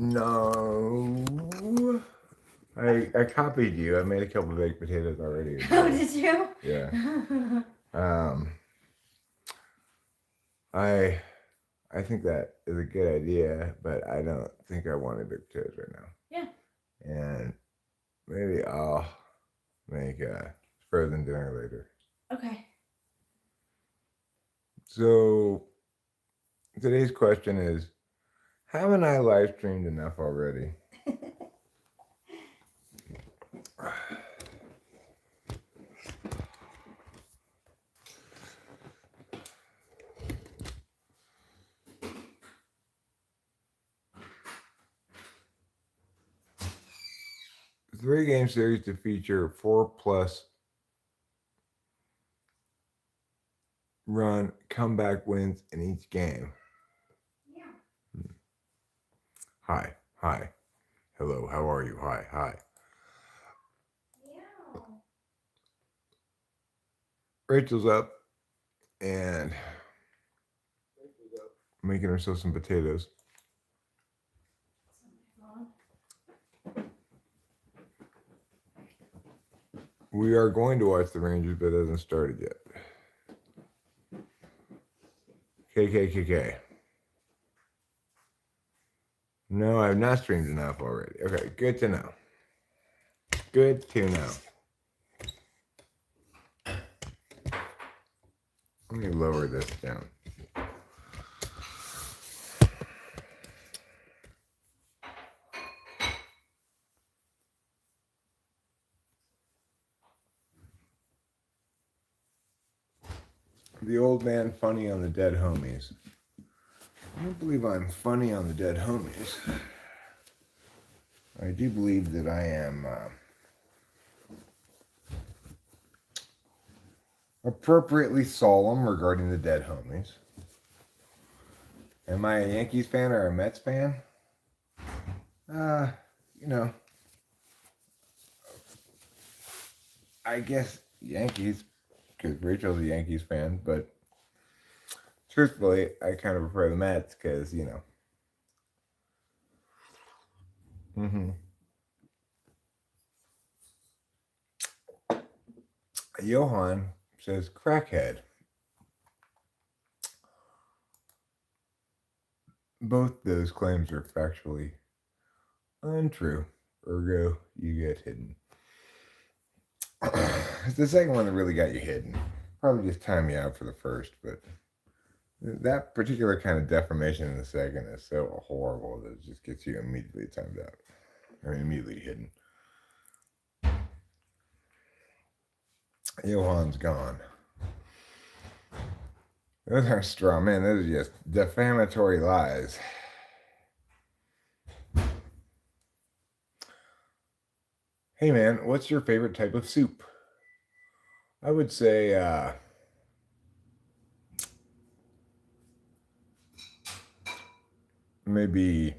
No. I copied you. I made a couple of baked potatoes already. Oh, did you? Yeah. Um, I I think that is a good idea, but I don't think I want to baked potatoes right now. Yeah. And maybe I'll make a frozen dinner later. Okay. So today's question is: haven't I live streamed enough already? 3 game series to feature 4+ run comeback wins in each game. Yeah. Hi, hi, hello, how are you? Hi, hi. Yeah. Rachel's up and making herself some potatoes. We are going to watch the Rangers, but it hasn't started yet. KKKK. No, I've not streamed enough already. Okay, good to know. Good to know. Let me lower this down. The old man funny on the dead homies. I don't believe I'm funny on the dead homies. I do believe that I am appropriately solemn regarding the dead homies. Am I a Yankees fan or a Mets fan? You know, I guess Yankees, because Rachel's a Yankees fan, but truthfully, I kind of prefer the Mets because, you know. Johan says crackhead. Both those claims are factually untrue. Ergo, you get hidden. It's the second one that really got you hidden. Probably just time you out for the first, but that particular kind of defamation in the second is so horrible that it just gets you immediately timed out. Or immediately hidden. Johan's gone. Those aren't straw men, those are just defamatory lies. Hey man, what's your favorite type of soup? I would say maybe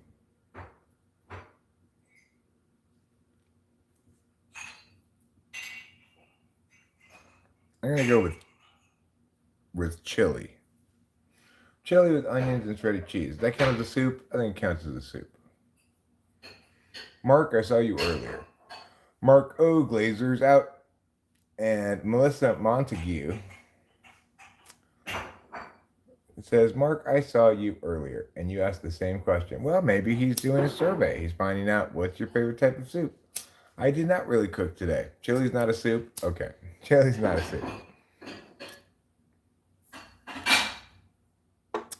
I'm gonna go with chili. Chili with onions and shredded cheese. Does that count as a soup? I think it counts as a soup. Mark, I saw you earlier. Mark O. Glazer's out. And Melissa Montague says, Mark, I saw you earlier and you asked the same question. Well, maybe he's doing a survey. He's finding out what's your favorite type of soup. I did not really cook today. Chili's not a soup? Okay. Chili's not a soup.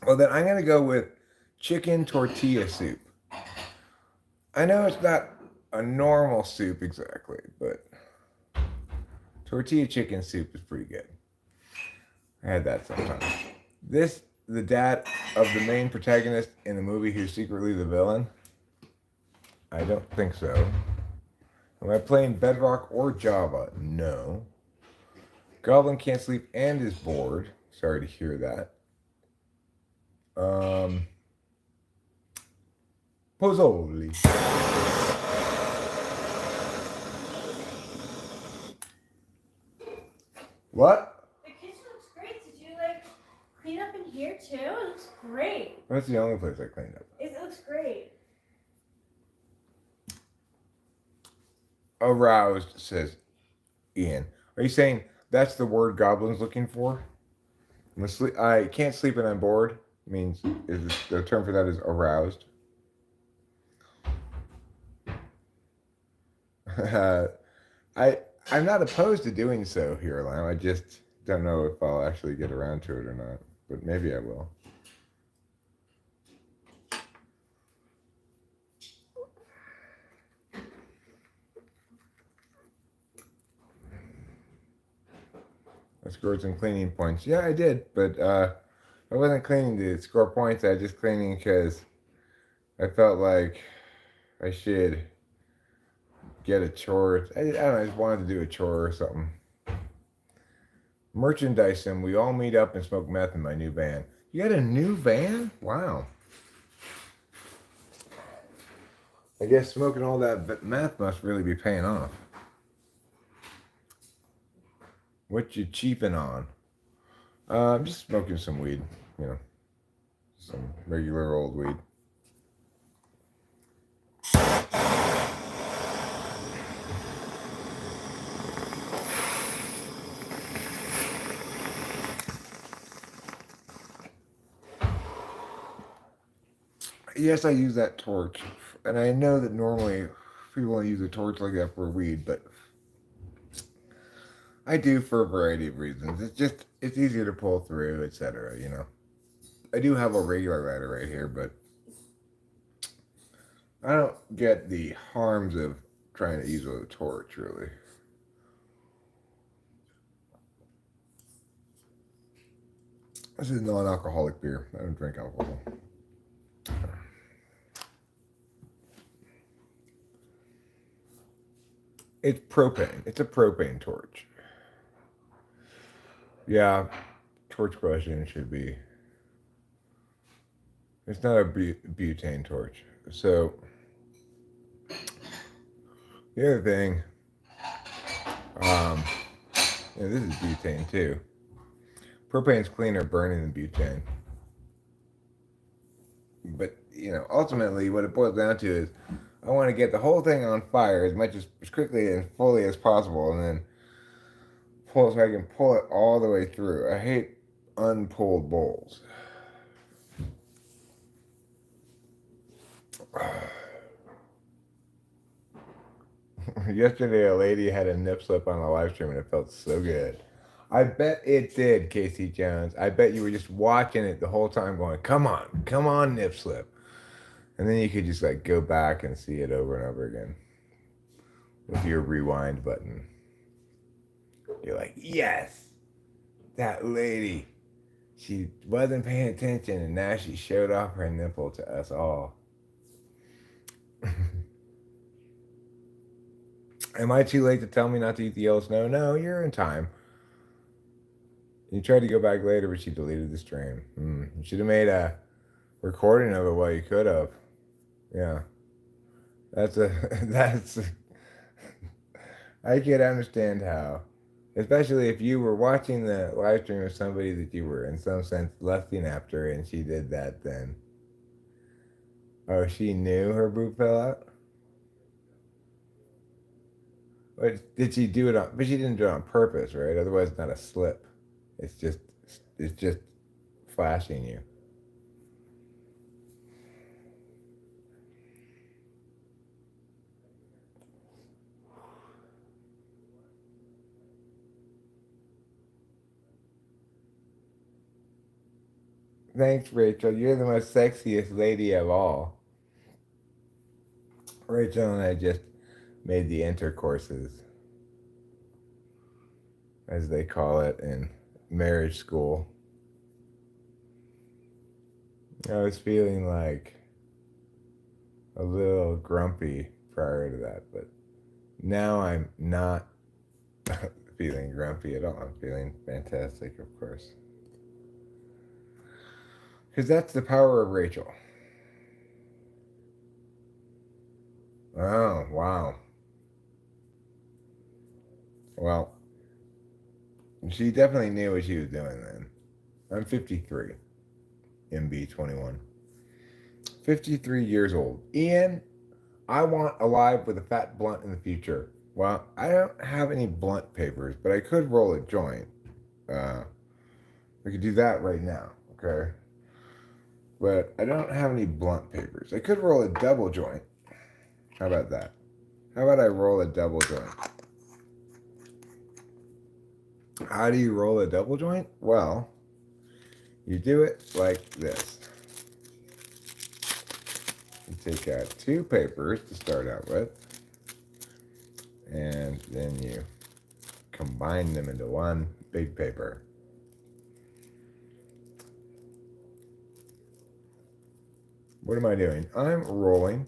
Well, then I'm going to go with chicken tortilla soup. I know it's not a normal soup exactly, but tortilla chicken soup is pretty good. I had that sometimes. The dad of the main protagonist in the movie who's secretly the villain? I don't think so. Am I playing Bedrock or Java? No. Goblin can't sleep and is bored. Sorry to hear that. Pozzoli. What? The kitchen looks great. Did you clean up in here too? It looks great. That's the only place I cleaned up. It looks great. Aroused, says Ian. Are you saying that's the word Goblin's looking for? I can't sleep and I'm bored means the term for that is aroused. I I'm not opposed to doing so here, Lamb. I just don't know if I'll actually get around to it or not. But maybe I will. I scored some cleaning points. Yeah, I did, but I wasn't cleaning to score points. I was just cleaning because I felt like I should get a chore. I don't know. I just wanted to do a chore or something. Merchandise, and we all meet up and smoke meth in my new van. You got a new van? Wow. I guess smoking all that meth must really be paying off. What you cheaping on? I'm just smoking some weed, you know, some regular old weed. Yes, I use that torch, and I know that normally people don't use a torch like that for weed, but I do for a variety of reasons. It's easier to pull through, etc. You know, I do have a regular lighter right here, but I don't get the harms of trying to use a torch really. This is non-alcoholic beer. I don't drink alcohol. It's propane. It's a propane torch. Yeah, torch question should be. It's not a butane torch. So the other thing, um, yeah, this is butane too. Propane's cleaner burning than butane. But you know, ultimately, what it boils down to is, I want to get the whole thing on fire as quickly and fully as possible, and then pull so I can pull it all the way through. I hate unpulled bowls. Yesterday, a lady had a nip slip on the live stream, and it felt so good. I bet it did, Casey Jones. I bet you were just watching it the whole time, going, come on, nip slip," and then you could just like go back and see it over and over again with your rewind button. You're like, yes, that lady. She wasn't paying attention, and now she showed off her nipple to us all. Am I too late to tell me not to eat the yellow snow? No, you're in time. You tried to go back later, but she deleted the stream. You should have made a recording of it while you could have. Yeah. That's. I can understand how. Especially if you were watching the live stream of somebody that you were, in some sense, lusting after, and she did that then. Oh, she knew her boob fell out? But did she do it on? But she didn't do it on purpose, right? Otherwise, it's not a slip. It's just, it's just flashing you. Thanks, Rachel. You're the most sexiest lady of all. Rachel and I just made the intercourses, as they call it in marriage school. I was feeling like a little grumpy prior to that, but now I'm not feeling grumpy at all. I'm feeling fantastic, of course. Because that's the power of Rachel. Oh, wow. Well, she definitely knew what she was doing then. I'm 53, MB21. 53 years old. Ian, I want Alive with a Fat Blunt in the future. Well, I don't have any blunt papers, but I could roll a joint. Uh, we could do that right now, okay? But I don't have any blunt papers. I could roll a double joint. How about that? How about I roll a double joint? How do you roll a double joint? Well, you do it like this. You take out two papers to start out with, and then you combine them into one big paper. What am I doing? I'm rolling.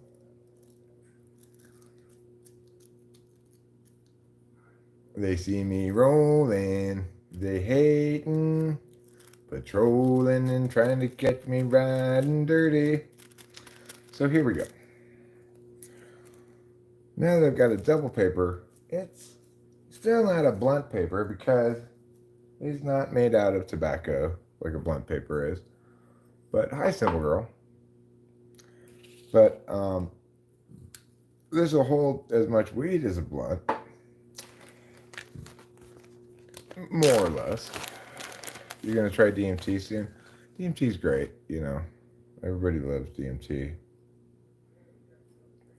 They see me rolling, they hating, patrolling and trying to catch me riding dirty. So here we go. Now that I've got a double paper, it's still not a blunt paper because it's not made out of tobacco like a blunt paper is. But hi, Simple Girl. But this will hold as much weed as a blunt, more or less. You're gonna try DMT soon. DMT's great, you know. Everybody loves DMT,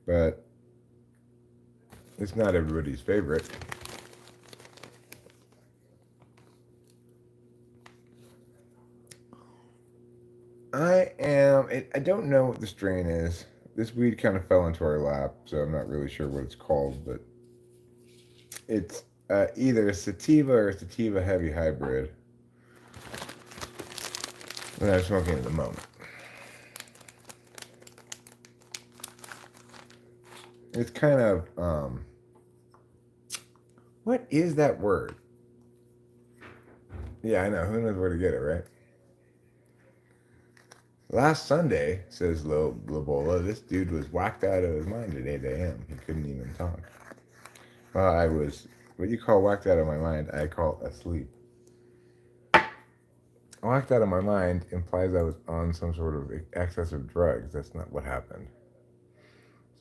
but it's not everybody's favorite. I don't know what the strain is. This weed kind of fell into our lap, so I'm not really sure what it's called, but it's either a sativa or a sativa heavy hybrid that I'm smoking at the moment. It's kind of, what is that word? Yeah, I know. Who knows where to get it, right? Last Sunday, says Lobola, this dude was whacked out of his mind at 8 a.m. He couldn't even talk. Well, I was, what you call whacked out of my mind, I call asleep. Whacked out of my mind implies I was on some sort of excess of drugs. That's not what happened.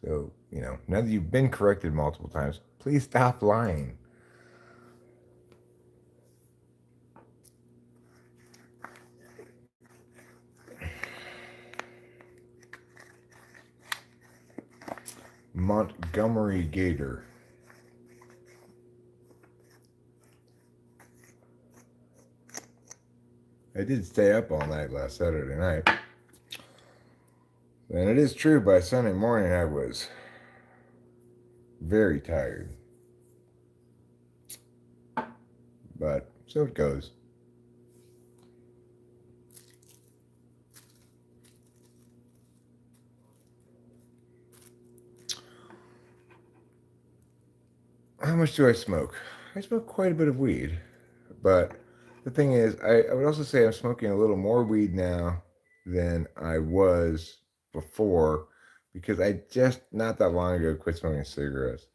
So, you know, now that you've been corrected multiple times, please stop lying. Montgomery Gator. I did stay up all night last Saturday night. And it is true, by Sunday morning I was very tired. But so it goes. How much do I smoke? I smoke quite a bit of weed. But the thing is, I would also say I'm smoking a little more weed now than I was before because I just not that long ago quit smoking cigarettes.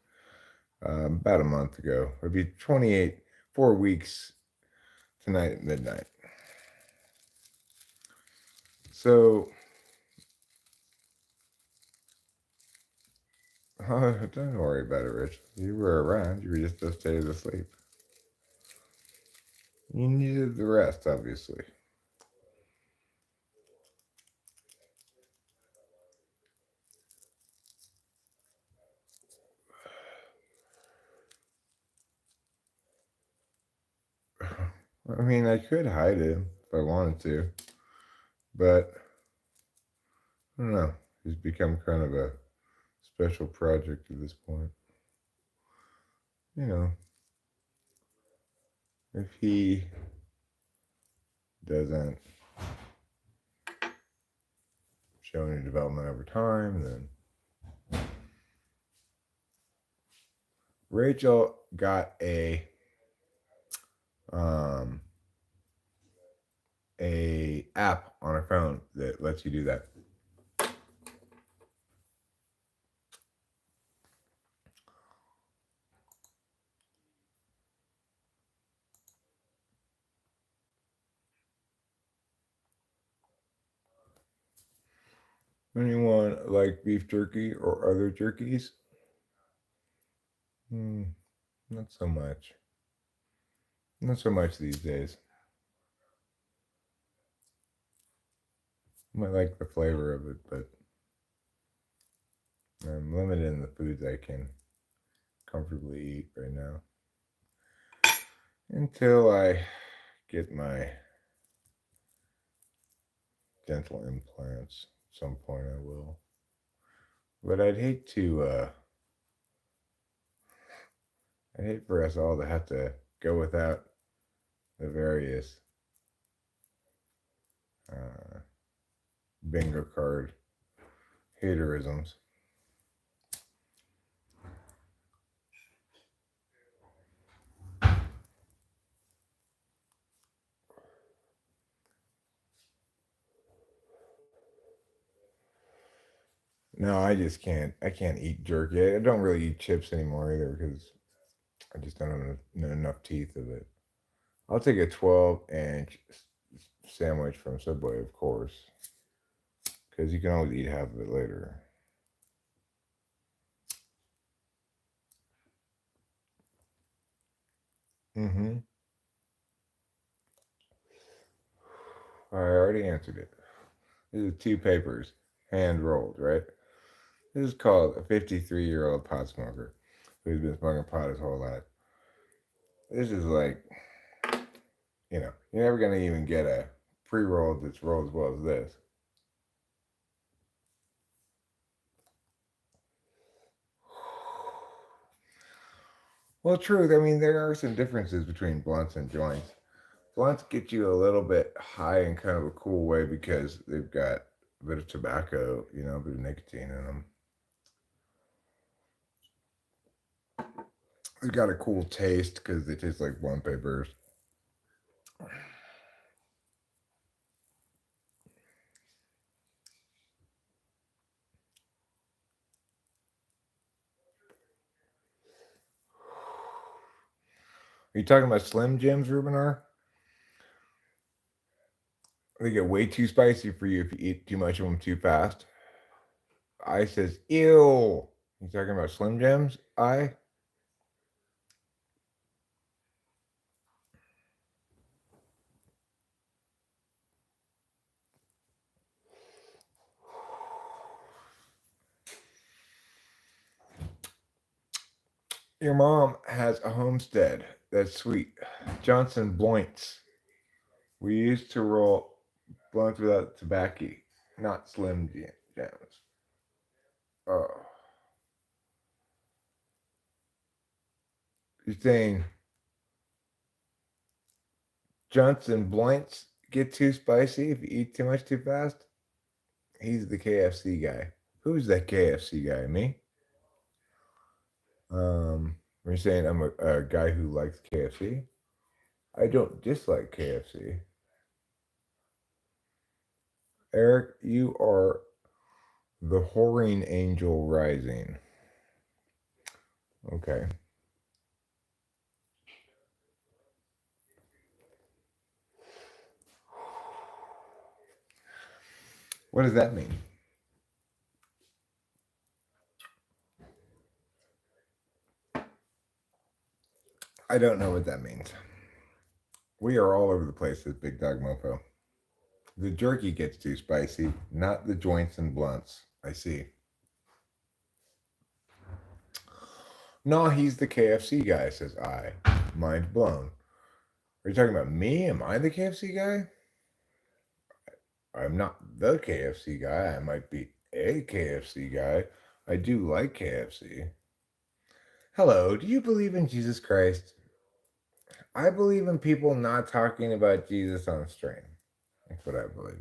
About a month ago. It'd be 28, 4 weeks tonight at midnight. So, don't worry about it, Rich. You were around. You were just those days asleep. You needed the rest, obviously. I mean, I could hide it if I wanted to, but I don't know. It's become kind of a special project at this point. You know, if he doesn't show any development over time, then Rachel got um a app on her phone that lets you do that. Anyone like beef jerky or other jerkies? Not so much. Not so much these days. I might like the flavor of it, but I'm limited in the foods I can comfortably eat right now. Until I get my dental implants. At some point I will. But I'd hate for us all to have to go without the various uh, bingo card haterisms. No, I just can't. I can't eat jerky. I don't really eat chips anymore either because I just don't have enough teeth of it. I'll take a 12-inch sandwich from Subway, of course, because you can always eat half of it later. Mm-hmm. I already answered it. This is two papers, hand rolled, right? This is called a 53-year-old pot smoker who's been smoking pot his whole life. This is like, you're never going to even get a pre rolled that's rolled as well as this. Well, truth, I mean, there are some differences between blunts and joints. Blunts get you a little bit high in kind of a cool way because they've got a bit of tobacco, a bit of nicotine in them. They've got a cool taste because they taste like blunt papers. Are you talking about Slim Jims, Rubinar? They get way too spicy for you if you eat too much of them too fast. I says, ew. You talking about Slim Jims? Your mom has a homestead. That's sweet. Johnson Bloints. We used to roll blunts without tobacco, not Slim Jims. Oh, you're saying Johnson Bloints get too spicy if you eat too much too fast? He's the KFC guy. Who's that KFC guy? Me? You're saying I'm a guy who likes KFC? I don't dislike KFC. Eric, you are the whoring angel rising. Okay. What does that mean? I don't know what that means. We are all over the place with Big Dog Mofo. The jerky gets too spicy, not the joints and blunts. I see. No, he's the KFC guy, says I. Mind blown. Are you talking about me? Am I the KFC guy? I'm not the KFC guy. I might be a KFC guy. I do like KFC. Hello, do you believe in Jesus Christ? I believe in people not talking about Jesus on stream. That's what I believe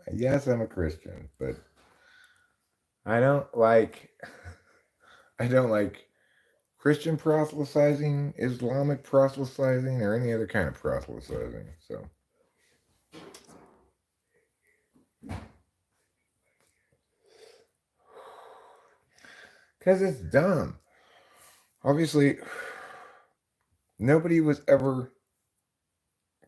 in. Yes, I'm a Christian, but I don't like I don't like Christian proselytizing, Islamic proselytizing, or any other kind of proselytizing. So because it's dumb. Obviously, nobody was ever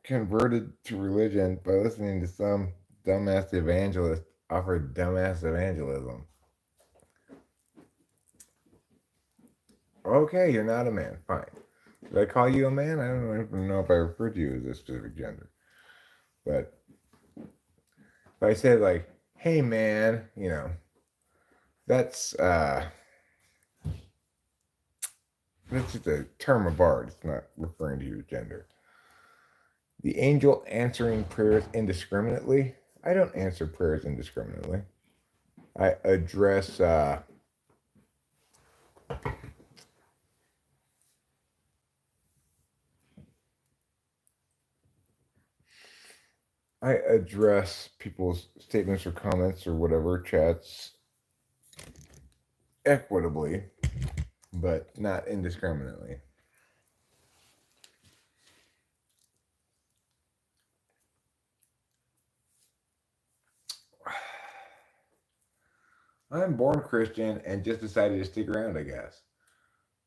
converted to religion by listening to some dumbass evangelist offer dumbass evangelism. Okay, you're not a man. Fine. Did I call you a man? I don't even know if I referred to you as a specific gender. But if I said like, "Hey, man," that's that's just a term of art. It's not referring to your gender. The angel answering prayers indiscriminately. I don't answer prayers indiscriminately. I address I address people's statements or comments or whatever chats equitably, but not indiscriminately. I'm born Christian and just decided to stick around, I guess.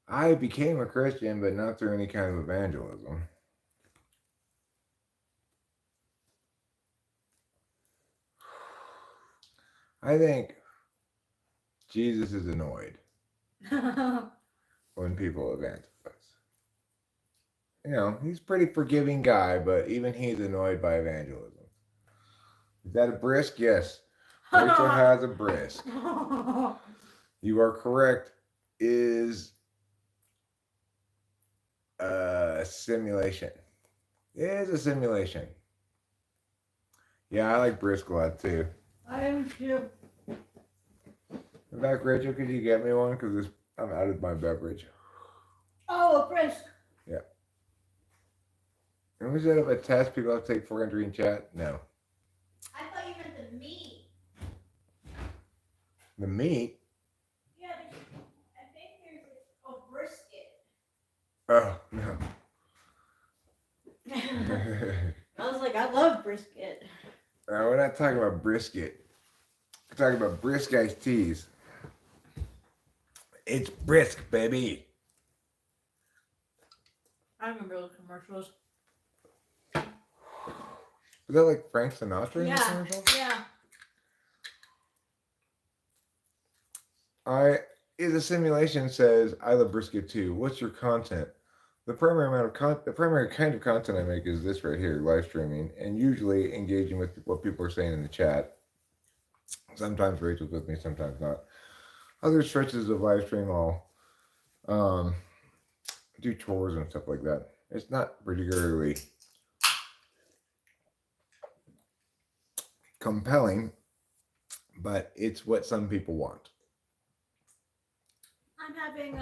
I became a Christian, but not through any kind of evangelism. I think Jesus is annoyed when people evangelize. He's a pretty forgiving guy, but even he's annoyed by evangelism. Is that a brisk? Yes. Rachel has a brisk. You are correct. Is a simulation. It is a simulation. Yeah, I like brisk a lot too. I am too. In fact, Rachel, could you get me one? Because I'm out of my beverage. Oh, a brisk. Yeah. And we set up a test people have to take for entering chat? No. I thought you meant the meat. The meat? Yeah, I think there's a brisket. Oh, no. I was like, I love brisket. We're not talking about brisket. We're talking about brisk iced teas. It's brisk, baby. I remember those commercials. Is that like Frank Sinatra in the Yeah, commercial? yeah. The simulation says I love brisket too. What's your content? The primary kind of content I make is this right here, live streaming, and usually engaging with what people are saying in the chat. Sometimes Rachel's with me, sometimes not. Other stretches of live stream, I'll do chores and stuff like that. It's not particularly compelling, but it's what some people want. I'm having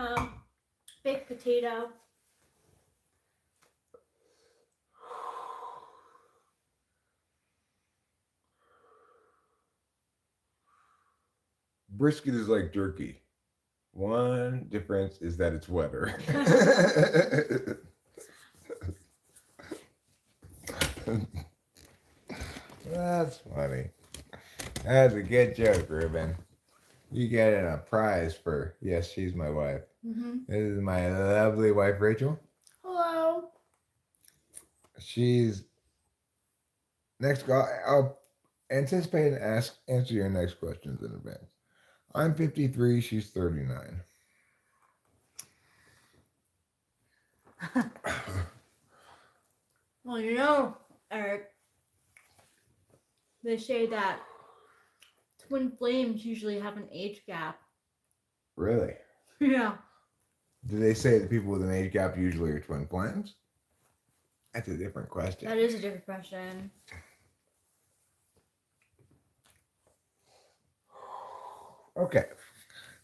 baked potato. Brisket is like jerky. One difference is that it's wetter. That's funny. That's a good joke, Ruben. You get a prize for, yes, she's my wife. Mm-hmm. This is my lovely wife, Rachel. Hello. She's next. I'll anticipate and answer your next questions in advance. I'm 53. She's 39. Well, Eric, they say that twin flames usually have an age gap. Really? Yeah. Do they say that people with an age gap usually are twin flames? That's a different question. That is a different question. Okay.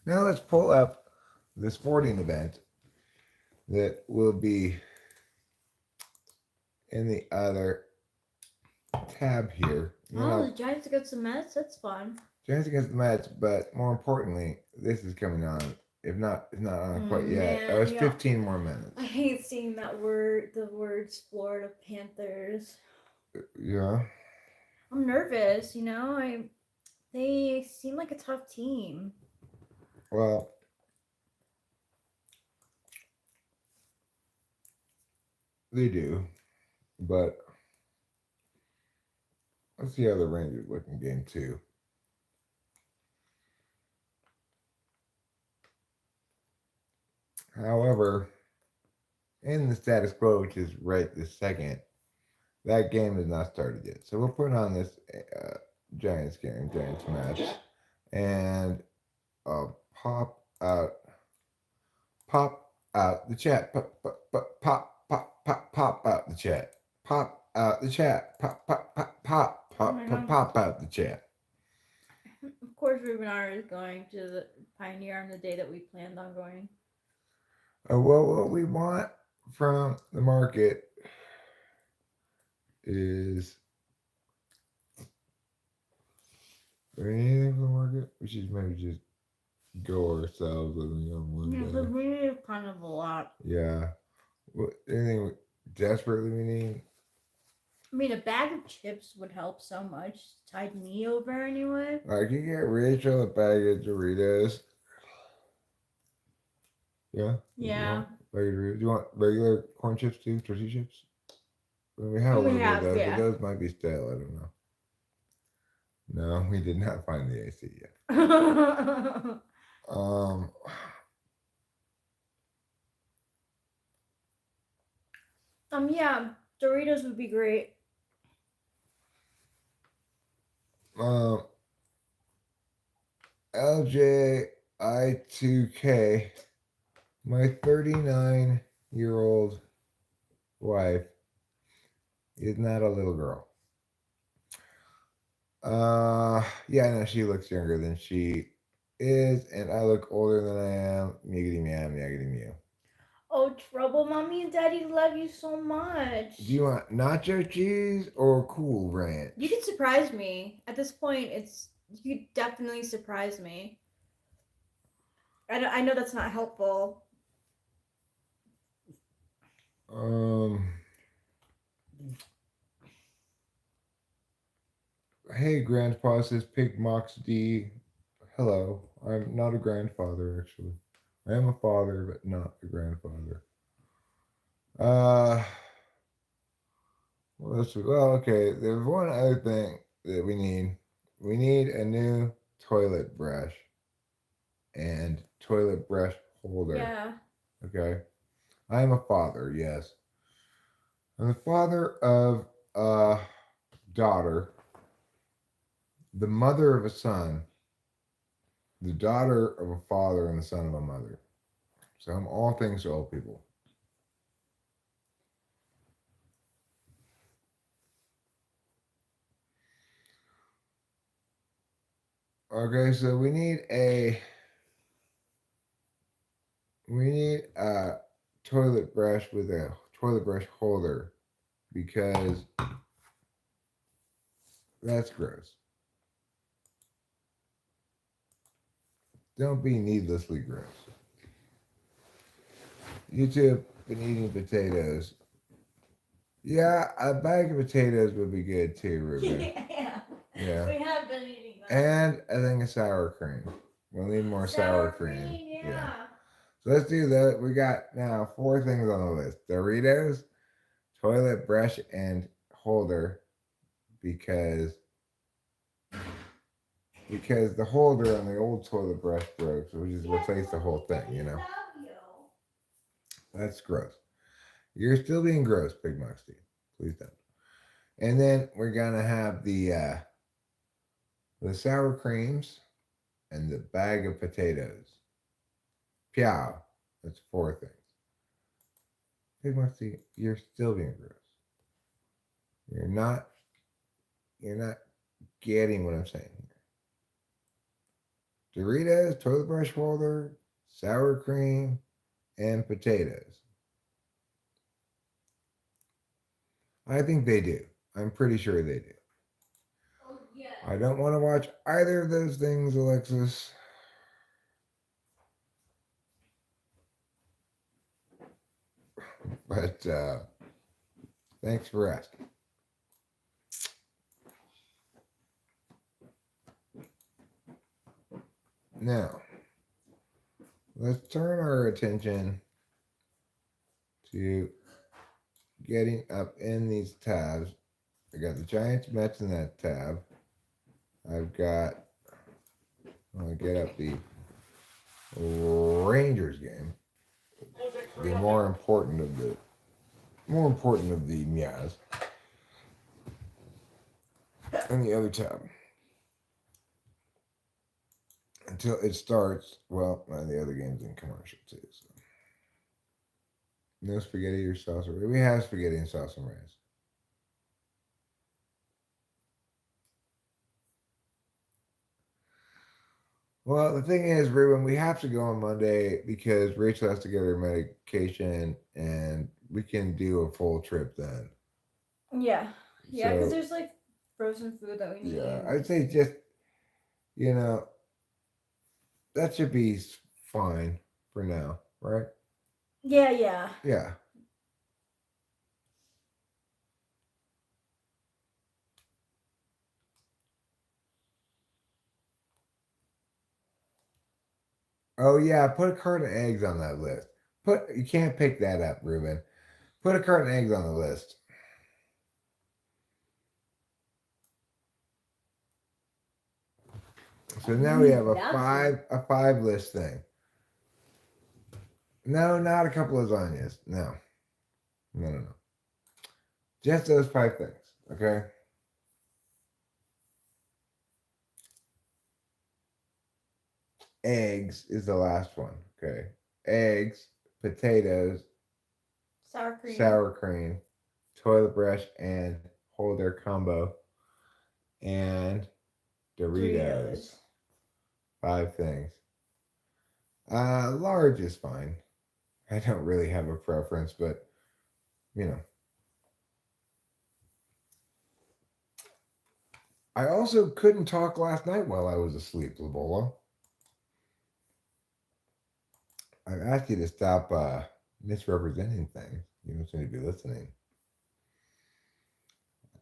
Now let's pull up the sporting event that will be in the other tab here. The Giants against the Mets? That's fun. Giants against the Mets, but more importantly, this is coming on. If not, it's not on quite yet. Man, Oh, it's 15 more minutes. I hate seeing the words Florida Panthers. Yeah. I'm nervous, they seem like a tough team. Well, they do, but let's see how the Rangers look in game 2. However, in the status quo, which is right this second, that game has not started yet. So we'll put on this Giants game, Giants match, and pop out the chat, pop out the chat, pop out the chat, pop out the chat. Of course, Rubenar is going to the Pioneer on the day that we planned on going. Well, what we want from the market is anything from the market. We should maybe just go ourselves on one Yeah, day. because we need kind of a lot. Yeah. What anything we desperately we need? I mean, a bag of chips would help so much. Tide me over anyway. Like you get Rachel a bag of Doritos. Yeah. Yeah. Bag of Doritos. Do you want regular corn chips too? Tortilla chips? Well, we have a little bit of those, but those might be stale. I don't know. No, we did not find the AC yet. Yeah, Doritos would be great. LJI2K, my 39-year-old wife is not a little girl. Yeah, no, she looks younger than she is, and I look older than I am. Miggity meow, miggity meow. Oh, trouble, mommy and daddy love you so much. Do you want nacho cheese or Cool Ranch? You can surprise me. At this point, you could definitely surprise me. I know that's not helpful. Hey, Grandpa, says Pig Mox D. Hello. I'm not a grandfather, actually. I am a father, but not a grandfather. Well, okay. There's one other thing that we need. We need a new toilet brush and toilet brush holder. Yeah. Okay. I am a father, yes. I'm the father of a daughter, the mother of a son, the daughter of a father, and the son of a mother. So I'm all things to old people. Okay, so we need a toilet brush with a toilet brush holder because that's gross. Don't be needlessly gross. You two have been eating potatoes. Yeah, a bag of potatoes would be good too, Ruben. Yeah. We have been eating that. And I think a sour cream. We'll need more sour cream. Yeah. So let's do that. We got now 4 things on the list: Doritos, toilet brush and holder, because the holder on the old toilet brush broke, so we just replaced the whole thing. You know. That's gross. You're still being gross, Big Moxie. Please don't. And then we're gonna have the sour creams and the bag of potatoes. Pyow. That's 4 things. Big Moxie, you're still being gross. You're not getting what I'm saying here. Doritos, toilet brush holder, sour cream, and potatoes. I think they do. I'm pretty sure they do. Oh, yeah. I don't want to watch either of those things, Alexis. But thanks for asking. Now, let's turn our attention to getting up in these tabs. I got the Giants Mets in that tab. I'll get up the Rangers game. the more important of the meows. And the other tab. Until it starts, well, and the other game's in commercial too. So. No spaghetti or sauce or rice. We have spaghetti and sauce and rice. Well, the thing is, Ruben, we have to go on Monday because Rachel has to get her medication, and we can do a full trip then. Yeah. Yeah, because So, there's like frozen food that we need. yeah, I'd say just, you know, that should be fine for now, right? Yeah, yeah. Yeah. Oh, yeah, put a carton of eggs on that list. You can't pick that up, Ruben. Put a carton of eggs on the list. So now we have a five list thing. No, not a couple of lasagnas. No. No. Just those five things. Okay. Eggs is the last one. Okay. Eggs, potatoes, sour cream, toilet brush, and hold their combo, and Doritos. Five things. Large is fine. I don't really have a preference, but you know. I also couldn't talk last night while I was asleep, Labola. I asked you to stop misrepresenting things. You don't seem to be listening.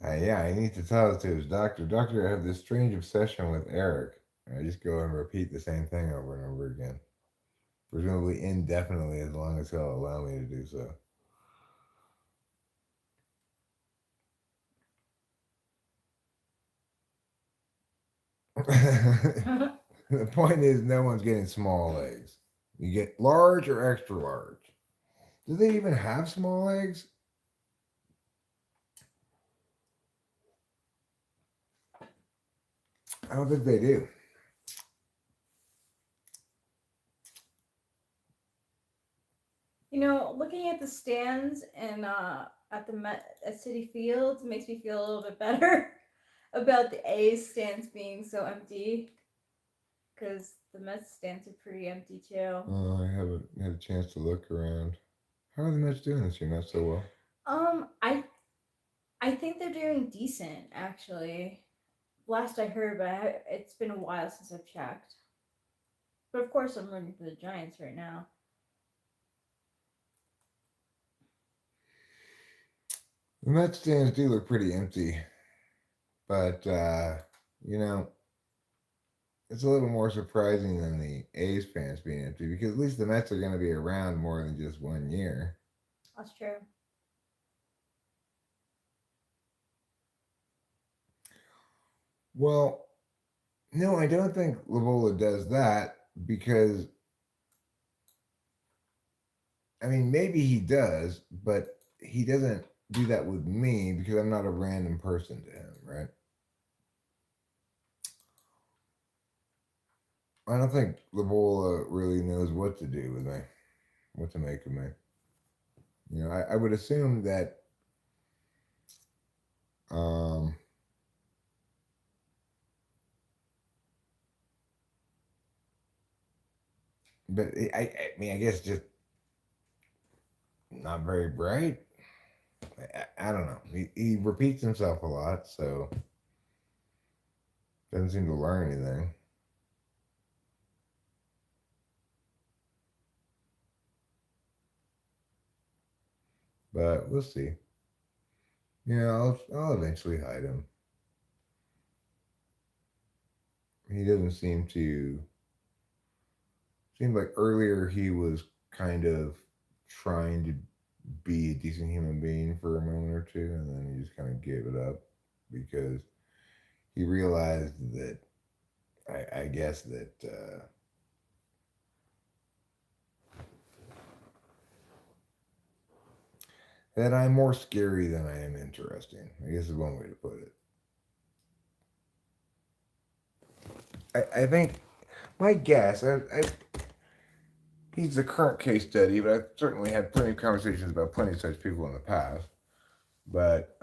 Yeah, I need to tell it to his doctor. Doctor, I have this strange obsession with Eric. I just go and repeat the same thing over and over again, presumably indefinitely, as long as he'll allow me to do so. The point is, no one's getting small legs. You get large or extra large. Do they even have small eggs? I don't think they do. You know, looking at the stands and at the at City Fields makes me feel a little bit better about the A's stands being so empty, because the Mets stands are pretty empty too. I haven't had a chance to look around. How are the Mets doing this year? Not so well. I think they're doing decent actually. Last I heard, but it's been a while since I've checked. But of course, I'm rooting for the Giants right now. The Mets stands do look pretty empty, but you know, it's a little more surprising than the A's fans being empty because at least the Mets are going to be around more than just 1 year. That's true. Well, no, I don't think Lavola does that because, I mean, maybe he does, but he doesn't do that with me because I'm not a random person to him, right? I don't think Lavola really knows what to do with me, what to make of me. You know, I would assume that um, but I mean, I guess just not very bright. I don't know. He repeats himself a lot, so doesn't seem to learn anything. But we'll see. Yeah, I'll eventually hide him. He doesn't seem like earlier he was kind of trying to be a decent human being for a moment or two, and then he just kind of gave it up because he realized that I guess that that I'm more scary than I am interesting. I guess is one way to put it. I think my guess, he's the current case study, but I've certainly had plenty of conversations about plenty of such people in the past. But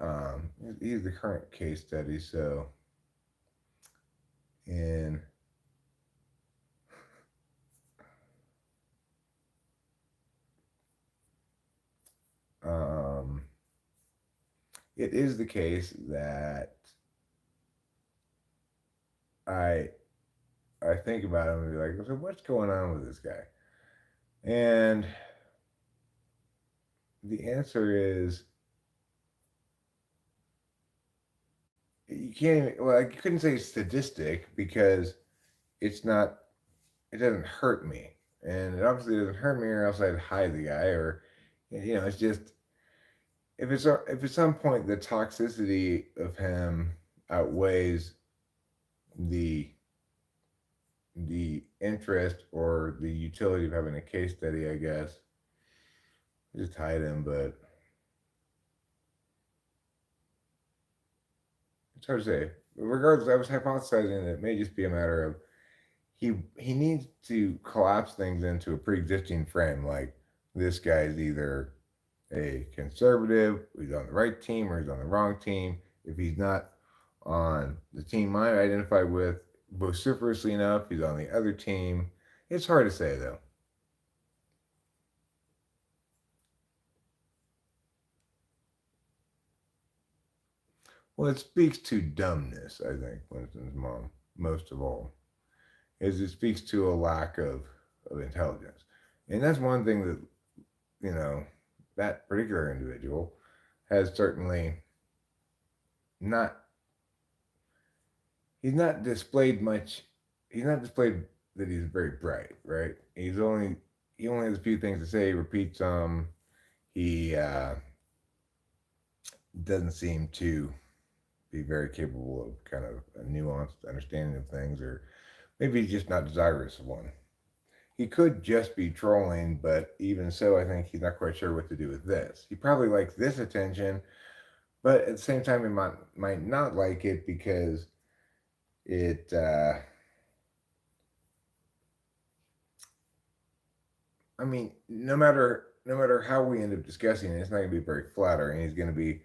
he's the current case study. So, and um, it is the case that I I think about him and be like, so what's going on with this guy? And the answer is you can't even, well, I couldn't say sadistic because it's not, it doesn't hurt me. And it obviously doesn't hurt me or else I'd hide the guy or, it's just, if at some point the toxicity of him outweighs the the interest or the utility of having a case study, I guess, just hide him. But it's hard to say. Regardless, I was hypothesizing that it may just be a matter of he needs to collapse things into a pre-existing frame. Like this guy's either a conservative, he's on the right team, or he's on the wrong team. If he's not on the team I identify with vociferously enough, he's on the other team. It's hard to say though. Well, it speaks to dumbness, I think, Winston's mom, most of all, is it speaks to a lack of intelligence. And that's one thing that, you know, that particular individual has certainly not, he's not displayed much, he's not displayed that he's very bright, right? He only has a few things to say, he repeats them, he doesn't seem to be very capable of kind of a nuanced understanding of things, or maybe he's just not desirous of one. He could just be trolling, but even so, I think he's not quite sure what to do with this. He probably likes this attention, but at the same time, he might not like it because it. I mean, no matter how we end up discussing it, it's not going to be very flattering. He's going to be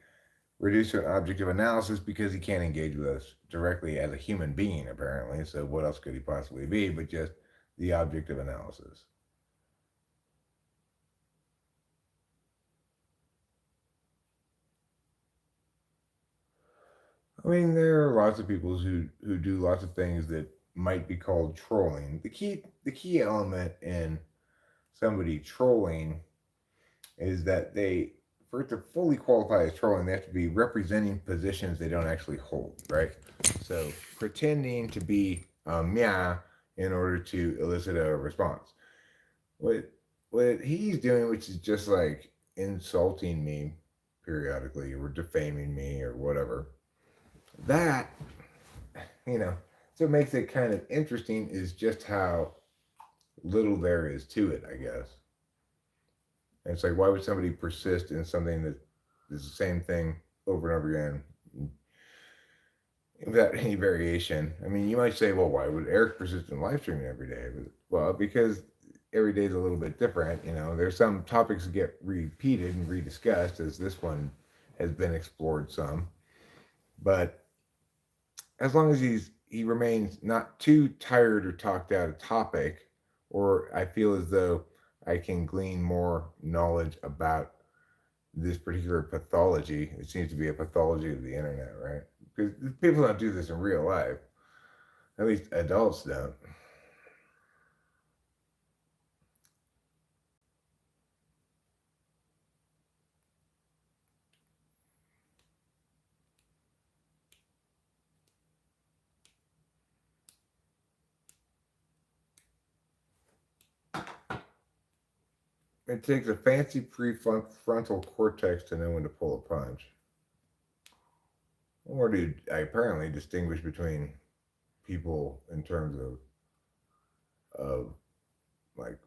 reduced to an object of analysis because he can't engage with us directly as a human being, apparently. So, what else could he possibly be but just the object of analysis? I mean, there are lots of people who do lots of things that might be called trolling. The key element in somebody trolling is that they, for it to fully qualify as trolling, they have to be representing positions they don't actually hold, right? So pretending to be yeah in order to elicit a response. What what he's doing, which is just like insulting me periodically or defaming me or whatever. That, you know, so it makes it kind of interesting is just how little there is to it, I guess. And it's like, why would somebody persist in something that is the same thing over and over again without any variation? I mean, you might say, well, why would Eric persist in live streaming every day? But, well, because every day is a little bit different. You know, there's some topics that get repeated and rediscussed, as this one has been explored some. But as long as he remains not too tired or talked out of topic, or I feel as though I can glean more knowledge about this particular pathology. It seems to be a pathology of the internet, right? Because people don't do this in real life. At least adults don't. It takes a fancy prefrontal cortex to know when to pull a punch. Or do I apparently distinguish between people in terms of like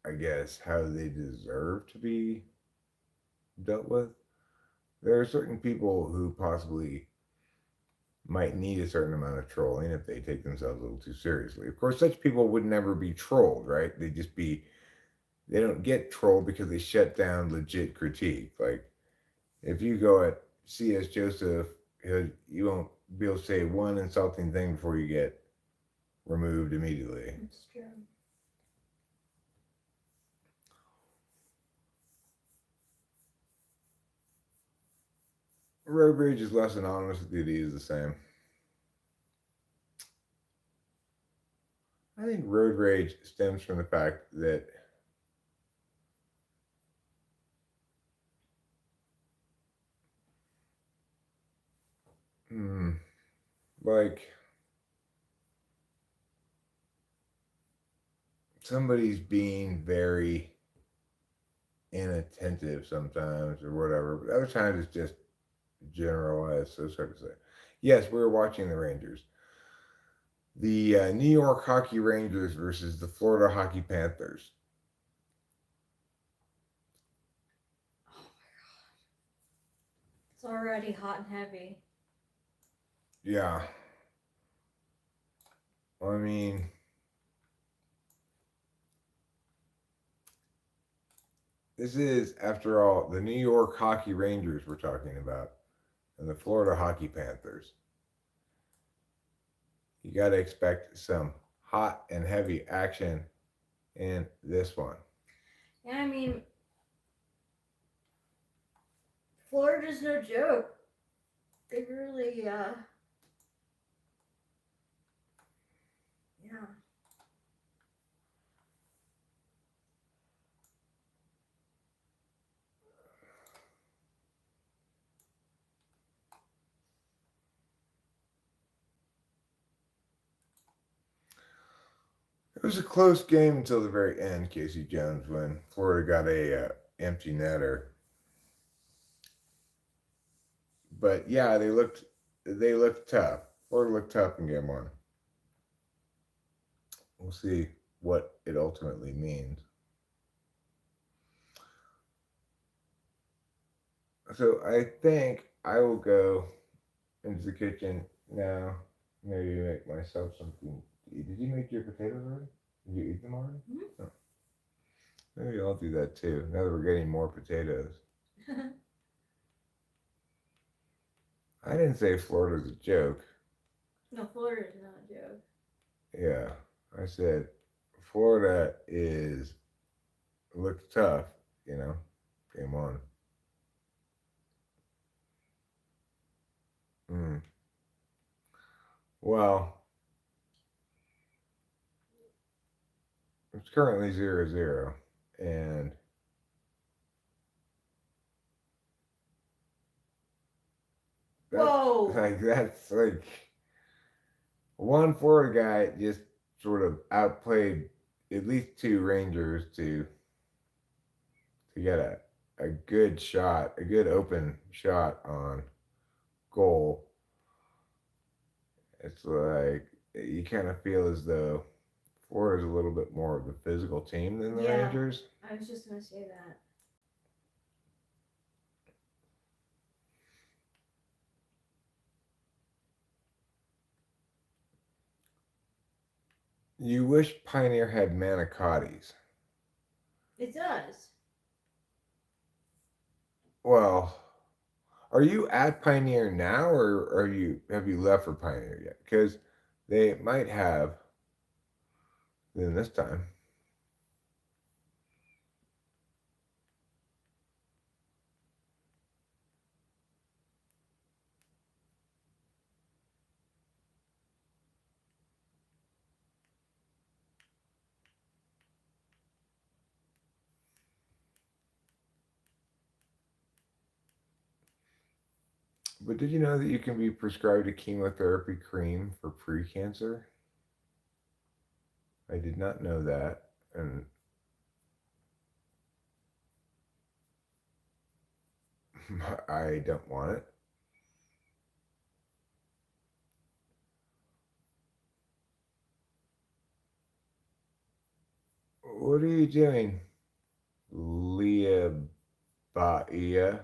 I guess how they deserve to be dealt with. There are certain people who possibly might need a certain amount of trolling if they take themselves a little too seriously. Of course, such people would never be trolled, right? They don't get trolled because they shut down legit critique. Like, if you go at C.S. Joseph, you won't be able to say one insulting thing before you get removed immediately. It's true. Road rage is less anonymous, duty is the same. I think road rage stems from the fact that hmm, like somebody's being very inattentive sometimes or whatever, but other times it's just generalized, so it's hard to say. Yes, we were watching the Rangers. The New York Hockey Rangers versus the Florida Hockey Panthers. It's already hot and heavy. Yeah. I mean, this is, after all, the New York Hockey Rangers we're talking about and the Florida Hockey Panthers. You got to expect some hot and heavy action in this one. Yeah, I mean, Florida's no joke. They really, yeah. It was a close game until the very end, Casey Jones, when Florida got a empty netter. But yeah, they looked tough. Florida looked tough in game one. We'll see what it ultimately means. So I think I will go into the kitchen now. Maybe make myself something to eat. Did you make your potatoes already? Did you eat them already? Mm-hmm. Oh, maybe I'll do that too. Now that we're getting more potatoes. I didn't say Florida's a joke. No, Florida's not a joke. Yeah, I said Florida is looks tough. You know, game on. Mm. Well, it's currently 0-0, and that Whoa! that's like one Florida guy just sort of outplayed at least two Rangers to get a good shot, a good open shot on goal. It's like you kind of feel as though Florida's a little bit more of the physical team than the Yeah, Rangers. I was just gonna say that. You wish Pioneer had manicottis. It does. Well, are you at Pioneer now, or have you left for Pioneer yet? Because they might have then this time. But did you know that you can be prescribed a chemotherapy cream for pre-cancer? I did not know that, and I don't want it. What are you doing, Leah Bahia.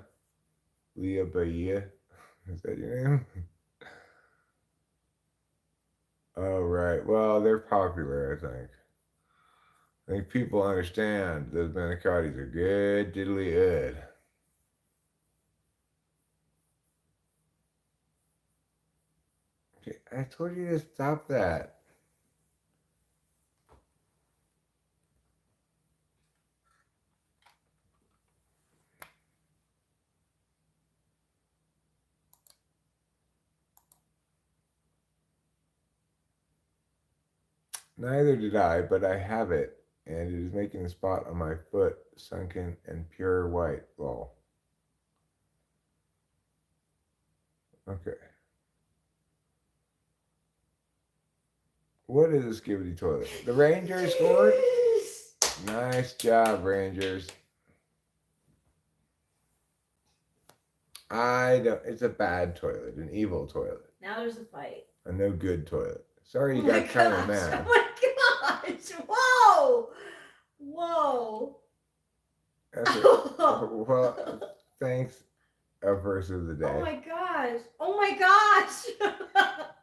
Leah Bahia. Is that your name? Oh, right. Well, they're popular, I think. I think people understand those manicotis are good, diddly good. Okay, I told you to stop that. Neither did I, but I have it, and it is making a spot on my foot sunken and pure white. Lol. Okay. What is a skibidi toilet? The Rangers scored? Nice job, Rangers. I don't. It's a bad toilet, an evil toilet, Now there's a fight. a no good toilet. Sorry you Oh my got kind of gosh! mad. Oh my gosh! Whoa! Whoa! That's it. Well, thanks, a verse of the day. Oh my gosh! Oh my gosh!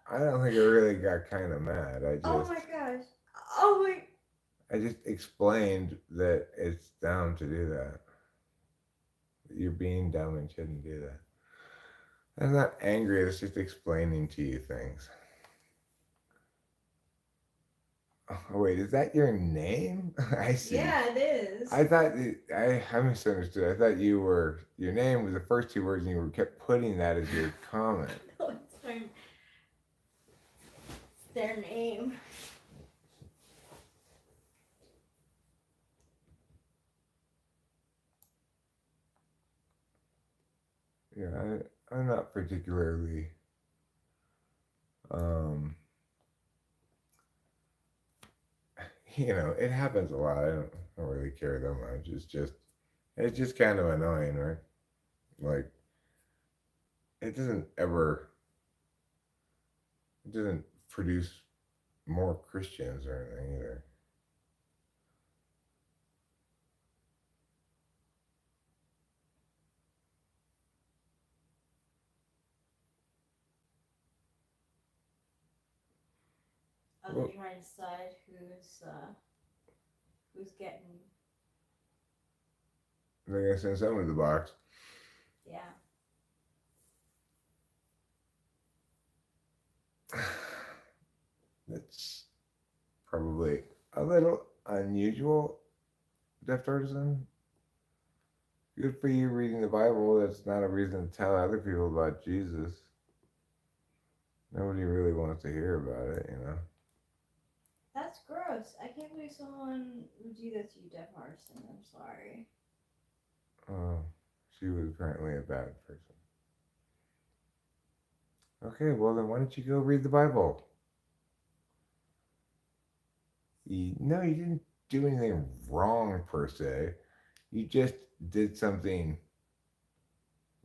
I don't think I really got kind of mad. Oh my gosh! Oh my! I just explained that it's dumb to do that. You're being dumb and shouldn't do that. I'm not angry. It's just explaining to you things. Oh, wait, is that your name? I see. Yeah, it is. I thought I misunderstood. I thought your name was the first two words, and you kept putting that as your comment. No, it's their name. Yeah, I'm not particularly. Um, it happens a lot. I don't really care that much. It's just kind of annoying, right? Like, it doesn't produce more Christians or anything either. They're trying to decide who's getting. They're gonna send someone to the box. Yeah. That's probably a little unusual, Deft Artisan. Good for you reading the Bible. That's not a reason to tell other people about Jesus. Nobody really wants to hear about it. That's gross. I can't believe someone would do that to you, Def Arson. I'm sorry. Oh, she was apparently a bad person. Okay, well then why don't you go read the Bible? No, you didn't do anything wrong per se. You just did something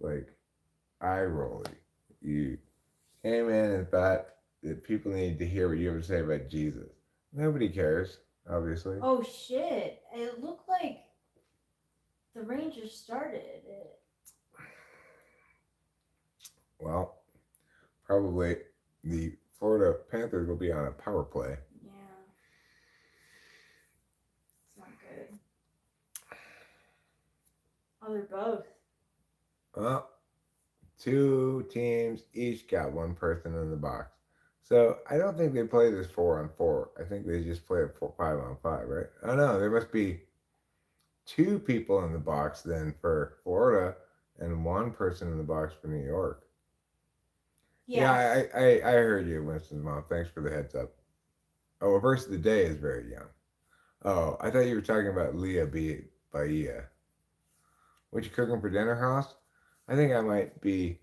like eye rolly. You came in and thought that people needed to hear what you have to say about Jesus. Nobody cares, obviously. Oh shit! It looked like the Rangers started it. Well, probably the Florida Panthers will be on a power play. Yeah. It's not good. Oh, they're both. Well, two teams each got one person in the box. So I don't think they play this 4-on-4. I think they just play it 5-on-5, right? Oh no, there must be two people in the box then for Florida and one person in the box for New York. Yes. Yeah, I heard you, Winston's mom. Thanks for the heads up. Oh, verse of the day is very young. Oh, I thought you were talking about Leah Bahia. What you cooking for dinner, House? I think I might be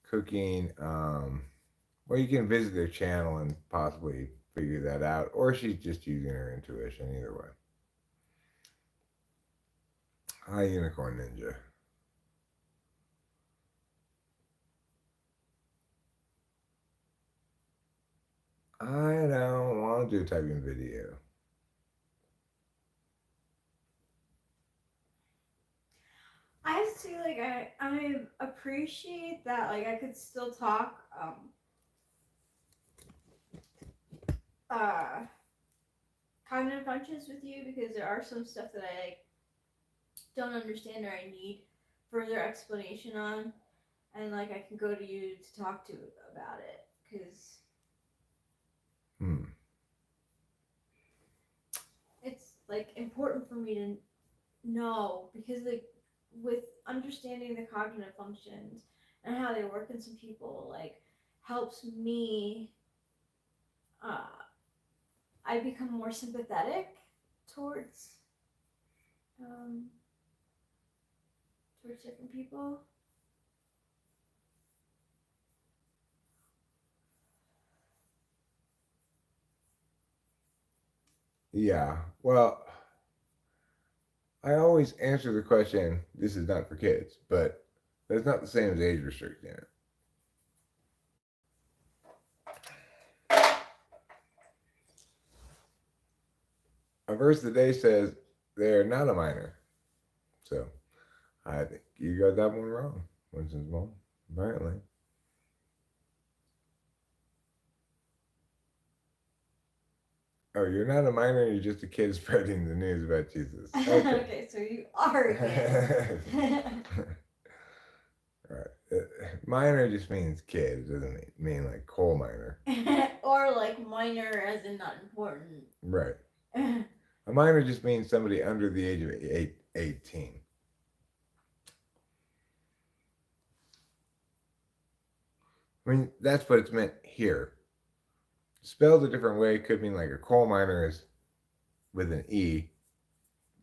cooking. Well, you can visit their channel and possibly figure that out, or she's just using her intuition. Either way. Hi, Unicorn Ninja. I don't want to do a typing video. I have appreciate that. Like I could still talk cognitive functions with you because there are some stuff that I like don't understand or I need further explanation on, and like I can go to you to talk to about it because it's like important for me to know because like with understanding the cognitive functions and how they work in some people like helps me I become more sympathetic towards towards different people. Yeah. Well, I always answer the question, this is not for kids, but that's not the same as age restricting it. A verse today says they're not a minor. So I think you got that one wrong, Winston's mom, apparently. Oh, you're not a minor, you're just a kid spreading the news about Jesus. Okay, Okay, so you are a kid. All right. Minor just means kid. It doesn't mean like coal miner. Or like minor as in not important. Right. A minor just means somebody under the age of 18. I mean, that's what it's meant here. Spelled a different way could mean like a coal miner is with an E,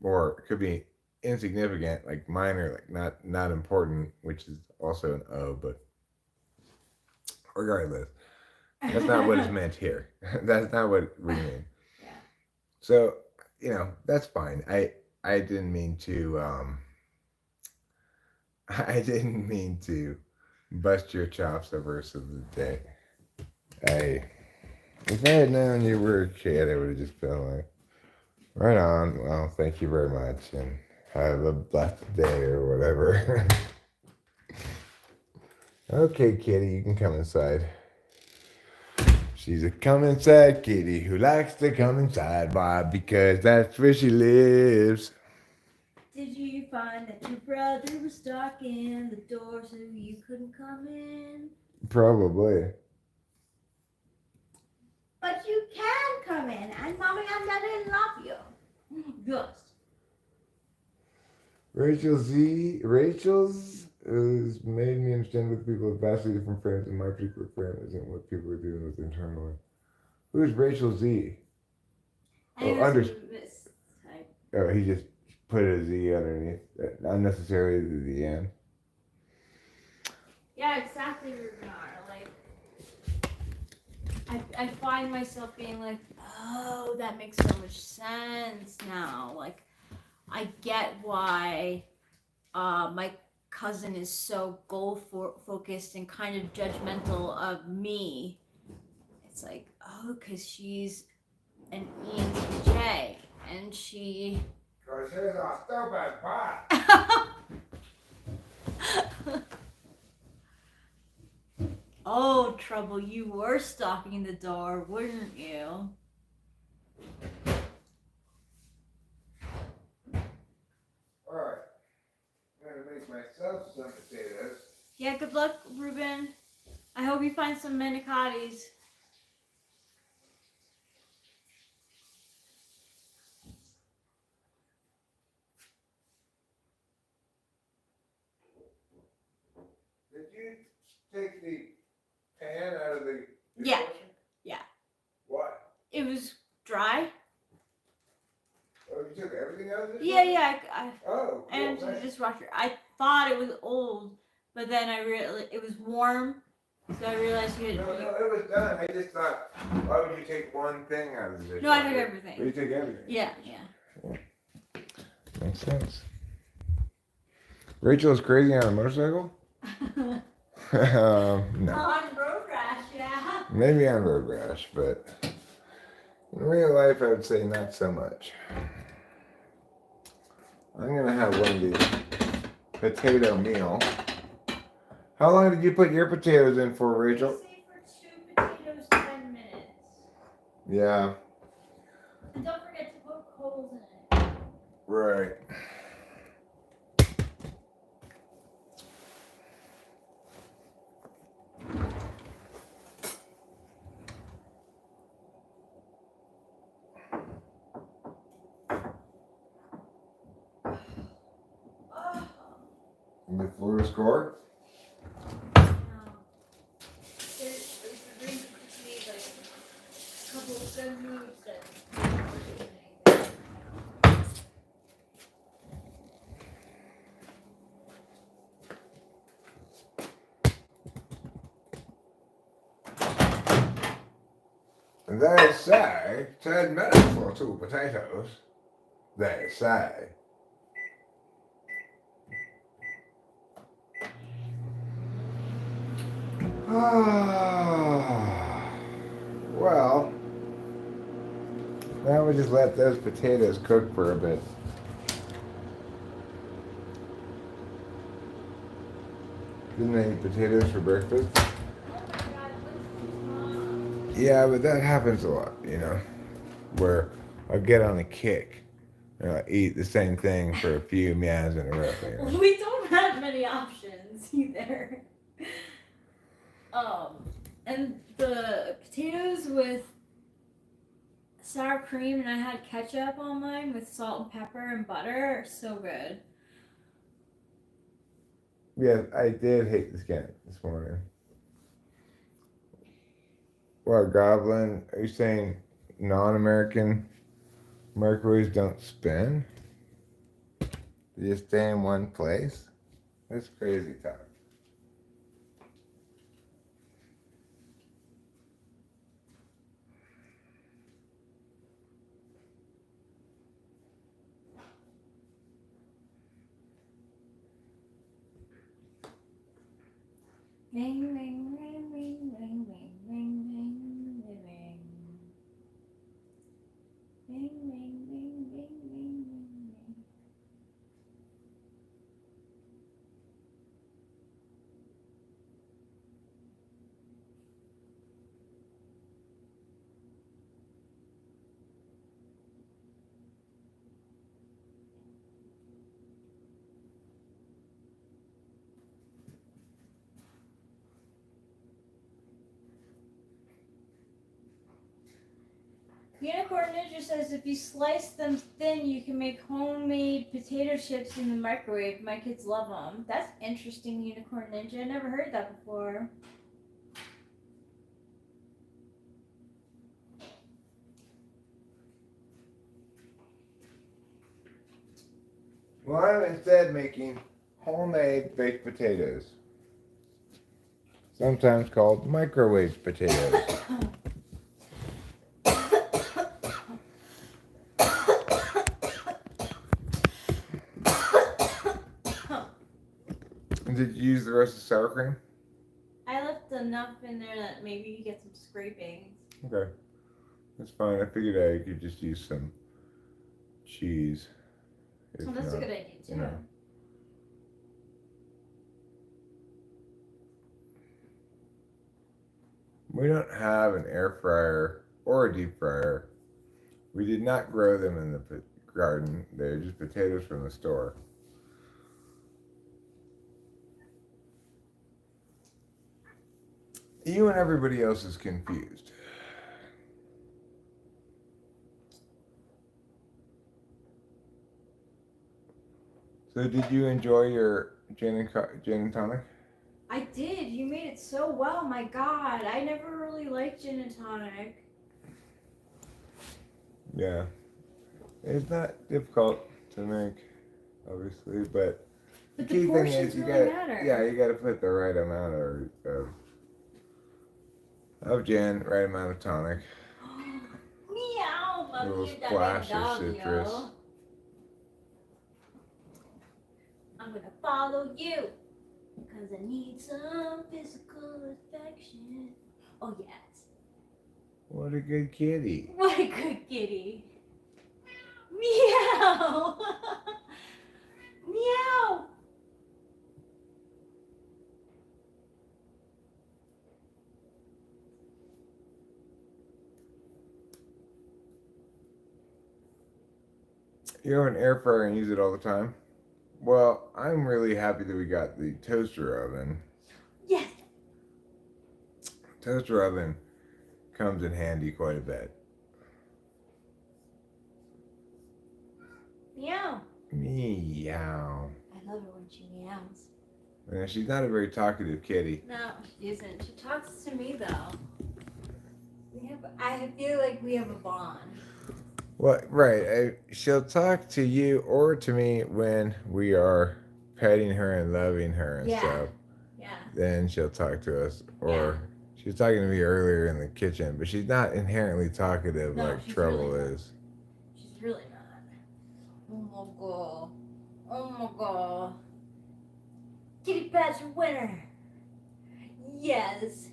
or it could be insignificant, like minor, like not important, which is also an O, but regardless, that's not what is meant here. That's not what we mean. Yeah. So, that's fine. I didn't mean to I didn't mean to bust your chops the verse of the day. If I had known you were a kid, I would have just been like, right on. Well, thank you very much, and have a blessed day or whatever. Okay, kitty, you can come inside. She's a come inside kitty who likes to come inside. Why? Because that's where she lives. Did you find that your brother was stalking the door so you couldn't come in? Probably. But you can come in, and Mommy and Daddy love you. Just. Rachel's has made me understand what people have vastly different friends, and my particular friend isn't what people are dealing with internally. Who's Rachel Z? Oh, he just put a Z underneath, unnecessarily to the end. Yeah, exactly, Rubenar. Like, I find myself being like, oh, that makes so much sense now. Like, I get why my cousin is so goal-focused and kind of judgmental of me. It's like, oh, because she's an ENTJ, and she... Because she's a stupid pot. Oh, Trouble, you were stalking the door, wouldn't you? Alright. I'm going to make myself some potatoes. Yeah, good luck, Ruben. I hope you find some manicottis. Did you take the pan out of the Yeah. dishwasher? Yeah. Why? It was dry. Oh, you took everything out of the Yeah, dishwasher? yeah. Oh, cool. I emptied the dishwasher. I thought it was old, but then I realized it was warm, so I realized you had. No, it was done. I just thought, why would you take one thing out of the dishwasher? No, I took everything. You took everything? Yeah. Makes sense. Rachel is crazy on a motorcycle? No. On road rash, yeah. Maybe on road rash, but in real life, I would say not so much. I'm going to have one of these potato meal. How long did you put your potatoes in for, They Rachel? say for 2 potatoes, 10 minutes. Yeah, And don't forget to put coals in it. right. Oh, The floor score? no. It brings up to me like a couple of good moves that aren't doing anything. They say 10 minutes for 2 potatoes. They say. Well, now we just let those potatoes cook for a bit. Didn't I eat potatoes for breakfast? Oh my god, what's wrong? Yeah, but that happens a lot, where I'll get on a kick and I'll eat the same thing for a few meows in a row. We don't have many options either. And the potatoes with sour cream, and I had ketchup on mine with salt and pepper and butter are so good. Yeah, I did hate the skin this morning. What, Goblin? Are you saying non-American microwaves don't spin? They just stay in one place? That's crazy talk. Ring, ring, ring, ring, ring, ring, ring, ring, ring, ring. Ring, ring, ring, ring, ring, ring, ring. Unicorn Ninja says if you slice them thin, you can make homemade potato chips in the microwave. My kids love them. That's interesting, Unicorn Ninja. I never heard that before. Well, I'm instead making homemade baked potatoes, sometimes called microwave potatoes. Did you use the rest of the sour cream? I left enough in there that maybe you get some scrapings. Okay, that's fine. I figured I could just use some cheese. Well, that's a good idea too. You know. We don't have an air fryer or a deep fryer. We did not grow them in the garden. They're just potatoes from the store. You and everybody else is confused. So, did you enjoy your gin and tonic? I did. You made it so well. My God, I never really liked gin and tonic. Yeah, it's not difficult to make, obviously, but the key thing is you really got matter. you got to put the right amount of gin, right amount of tonic. Meow, A little mommy, that splash big of dog, citrus. yo. I'm gonna follow you because I need some physical affection. Oh yes. What a good kitty. What a good kitty. Meow. Meow. You have an air fryer and use it all the time? Well, I'm really happy that we got the toaster oven. Yes. Toaster oven comes in handy quite a bit. Meow. Meow. I love it when she meows. Yeah, she's not a very talkative kitty. No, she isn't. She talks to me though. I feel like we have a bond. Well, right. She'll talk to you or to me when we are petting her and loving her and stuff. Yeah. Then she'll talk to us. Or she was talking to me earlier in the kitchen, but she's not inherently talkative like Trouble really is. She's really not. Oh my god. Oh my god. Kitty Patch winner. Yes.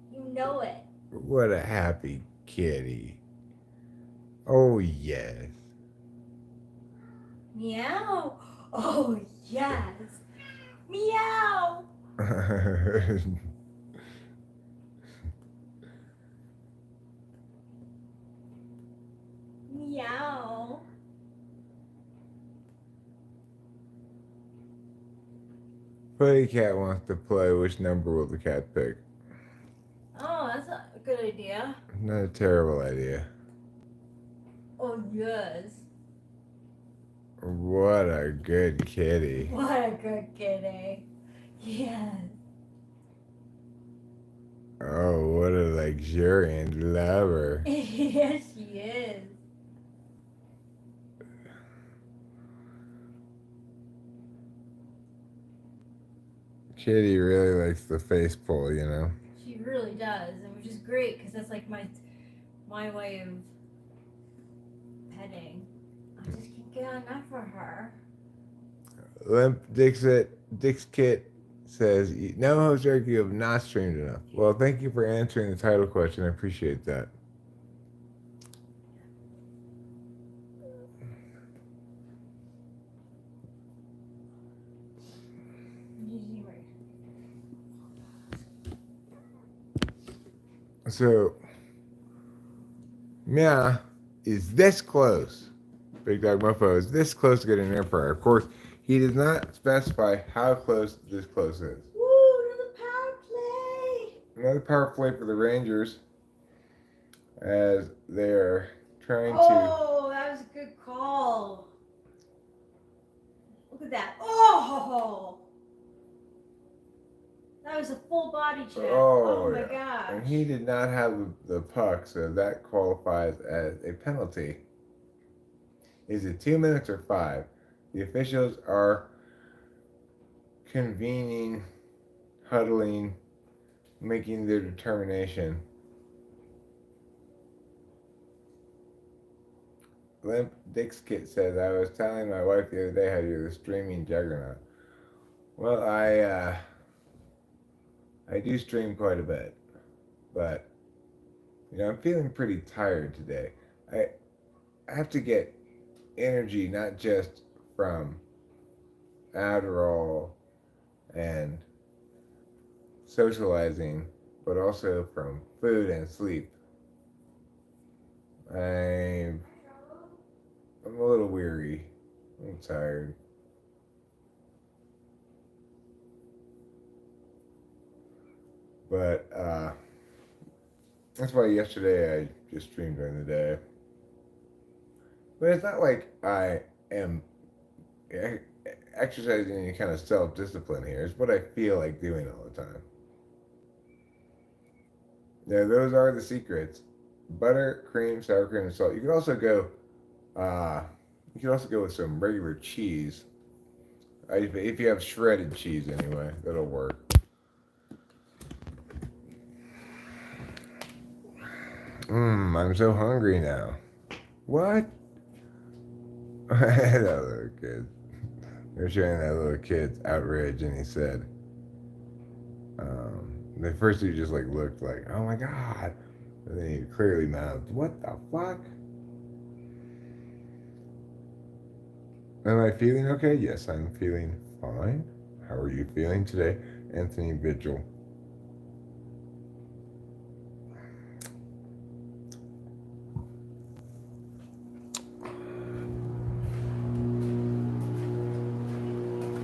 You know it. What a happy kitty. Oh, yes. Meow. Oh, yes. Meow. Meow. Putty Cat wants to play. Which number will the cat pick? Oh, that's a good idea. Not a terrible idea. Oh, yes. What a good kitty. What a good kitty. Yes. Oh, what a luxuriant lover. Yes, she is. Kitty really likes the face pull, you know? She really does, and which is great because that's like my way of petting. I just can't get enough for her. Limp Dick's Kit says, no, Jose Eric, you have not streamed enough. Well, thank you for answering the title question. I appreciate that. So, Mia is this close. Big Dog Mofo is this close to getting an air fryer. Of course, he does not specify how close this close is. Woo, another power play! Another power play for the Rangers as they're trying to. Oh, that was a good call. Look at that. Oh! That was a full body check. Oh my gosh. And he did not have the puck, so that qualifies as a penalty. Is it 2 minutes or 5? The officials are convening, huddling, making their determination. Limp Dick's Kit says, I was telling my wife the other day how you're the streaming juggernaut. Well, I do stream quite a bit, but I'm feeling pretty tired today. I have to get energy not just from Adderall and socializing, but also from food and sleep. I'm a little weary. I'm tired. But that's why yesterday I just streamed during the day. But it's not like I am exercising any kind of self-discipline here. It's what I feel like doing all the time. Yeah, those are the secrets. Butter, cream, sour cream, and salt. You could also go with some regular cheese. If you have shredded cheese anyway, that'll work. I'm so hungry now. What? That little kid. They're showing that little kid's outrage, and he said, at first he just looked like, oh my God. And then he clearly mouthed, what the fuck? Am I feeling okay? Yes, I'm feeling fine. How are you feeling today? Anthony Vigil.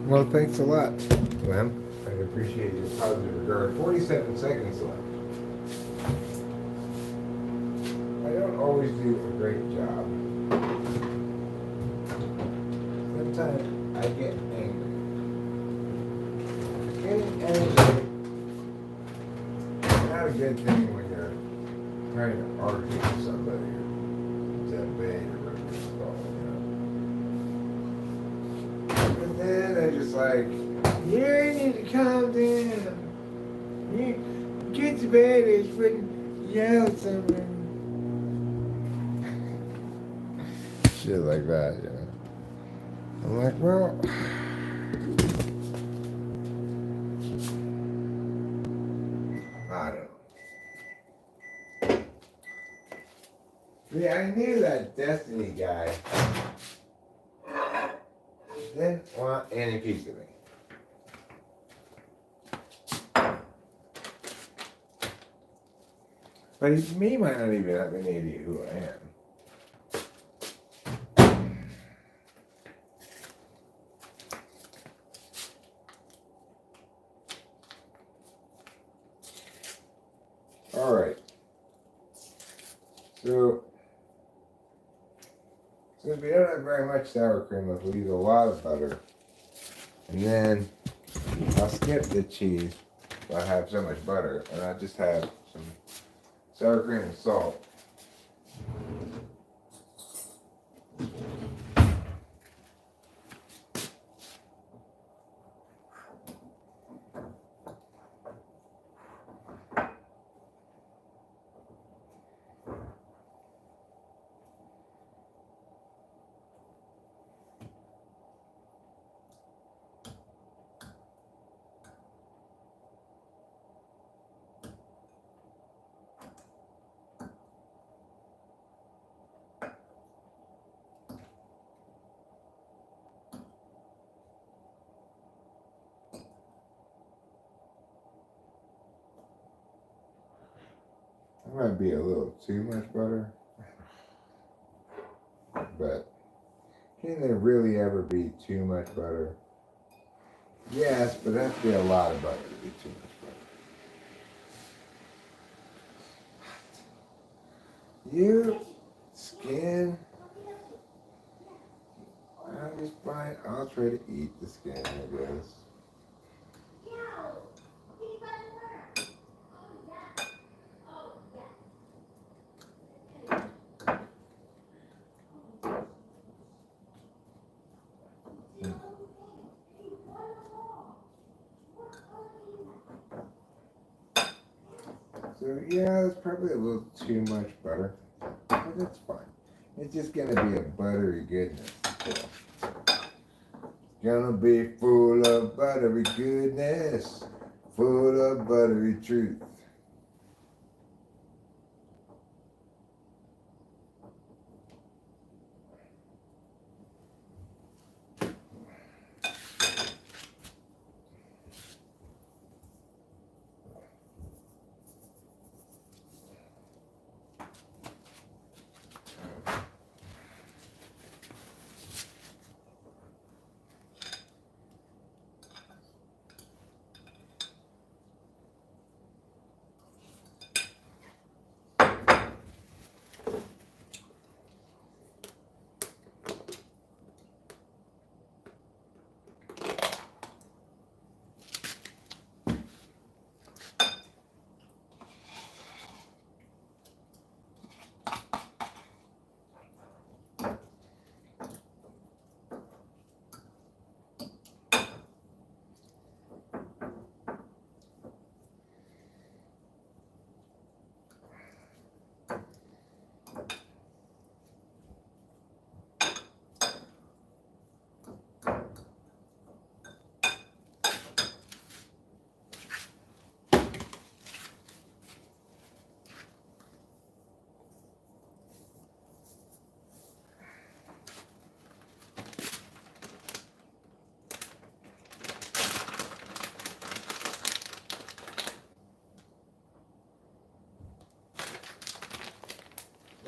Well, thanks a lot, Lem. I appreciate your positive regard. 47 seconds left. I don't always do a great job. Sometimes I get angry. Getting angry is not a good thing when you're trying to argue with somebody or debate or whatever it's called, you know. But then I just like, you need to calm down. You get to bed or you wouldn't yell at someone. Shit like that, you know. I'm like, well, I don't know. Yeah, I knew that Destiny guy didn't want any piece of me. But he might not even have any idea who I am. All right. So, since we don't have very much sour cream left, we'll use a lot of butter. And then I'll skip the cheese. I'll have so much butter, and I'll just have some sour cream and salt. That might be a little too much butter, but can there really ever be too much butter? Yes, but it has to be a lot of butter to be too much butter. You skin. I'll just buy it. I'll try to eat the skin, I guess. So yeah, it's probably a little too much butter, but it's fine. It's just gonna be a buttery goodness. Gonna be full of buttery goodness, full of buttery truth.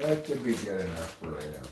That should be good enough for right now.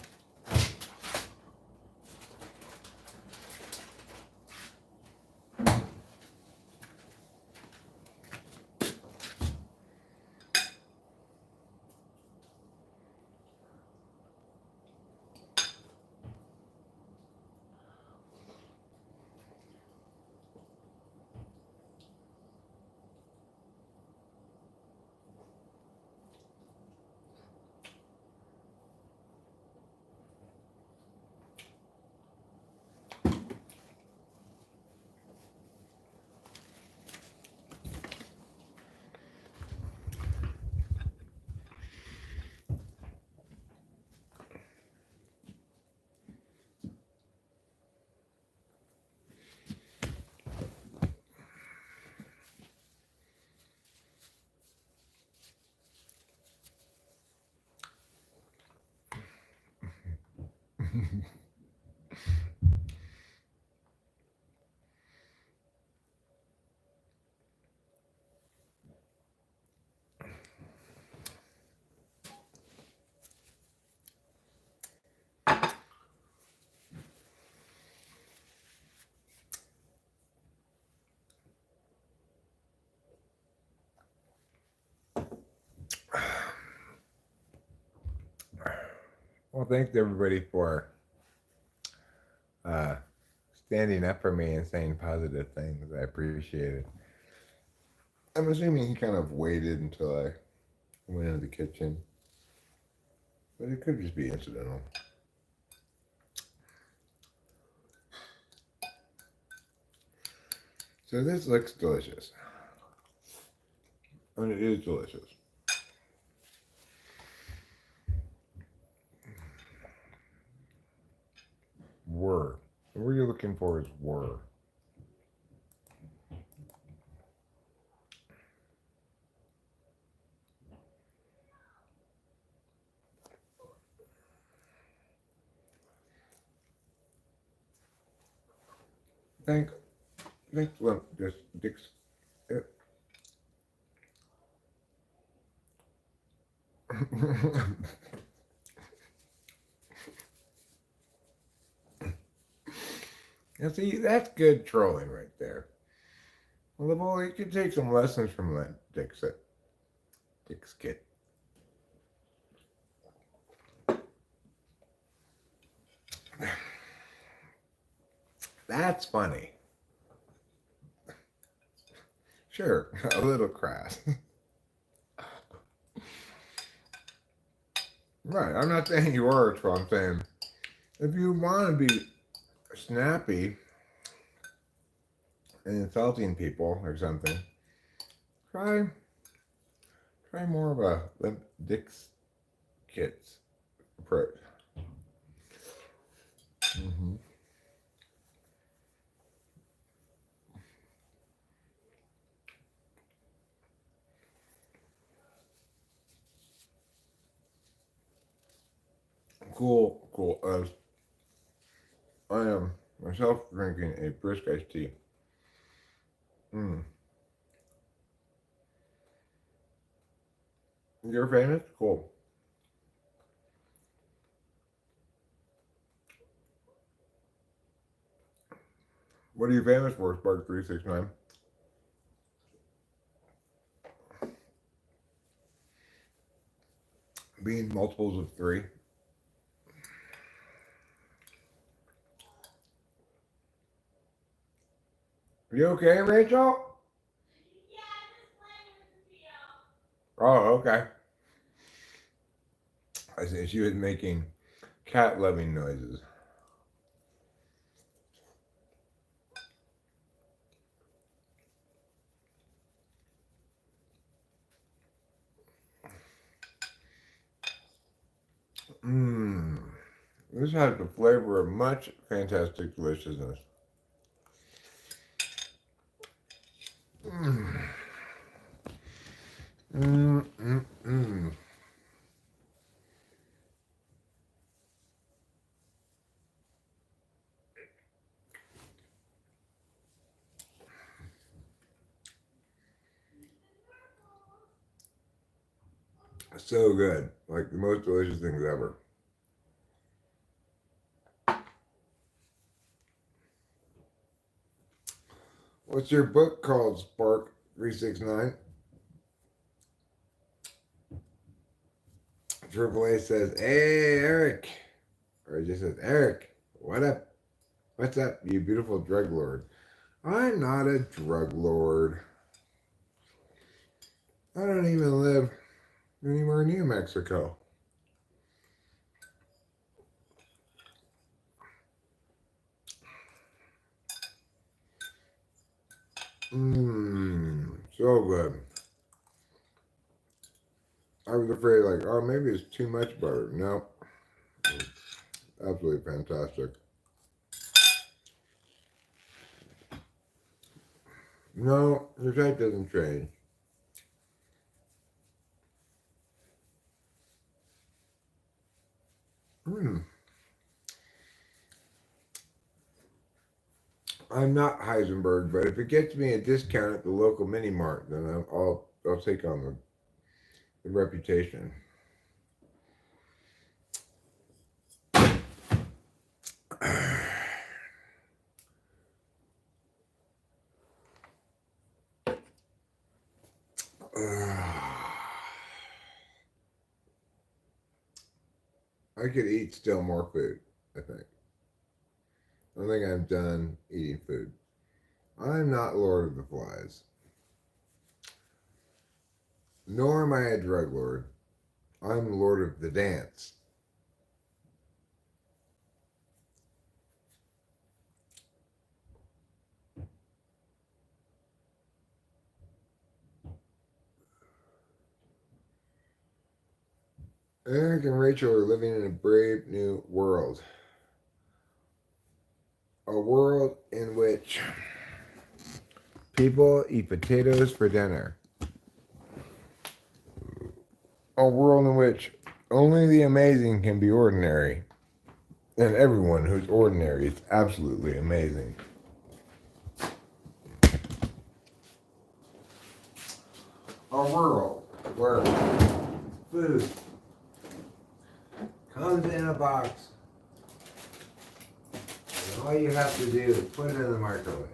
Well, thanks everybody for uh, standing up for me and saying positive things. I appreciate it. I'm assuming he kind of waited until I went into the kitchen, but it could just be incidental. So this looks delicious. And it is delicious. Were. The word you're looking for is were. Thanks. Well, just Dick's. And see, that's good trolling right there. Well, you could take some lessons from that Dick's kid. That's funny. Sure, a little crass. Right, I'm not saying you are, so I'm saying if you want to be snappy and insulting people or something, try more of a Limp Dick's Kids approach. Mm-hmm. Cool. I am myself drinking a brisk iced tea. You're famous? Cool. What are you famous for, Spark369? Being multiples of 3. You okay, Rachel? Oh, okay. I see. She was making cat-loving noises. This has the flavor of much fantastic deliciousness. So good. Like the most delicious things ever. What's your book called, Spark369? AAA says, hey, Eric. Or it just says, Eric, what up? What's up, you beautiful drug lord? I'm not a drug lord. I don't even live anywhere near Mexico. So good. I was afraid, like, oh, maybe it's too much butter. No, it's absolutely fantastic. No, your type doesn't change. I'm not Heisenberg, but if it gets me a discount at the local mini mart, then I'll take on the reputation. I could eat still more food, I think. I think I'm done eating food. I'm not Lord of the Flies. Nor am I a drug lord. I'm Lord of the Dance. Eric and Rachel are living in a brave new world. A world in which people eat potatoes for dinner. A world in which only the amazing can be ordinary. And everyone who's ordinary is absolutely amazing. A world where food comes in a box and all you have to do is put it in the microwave.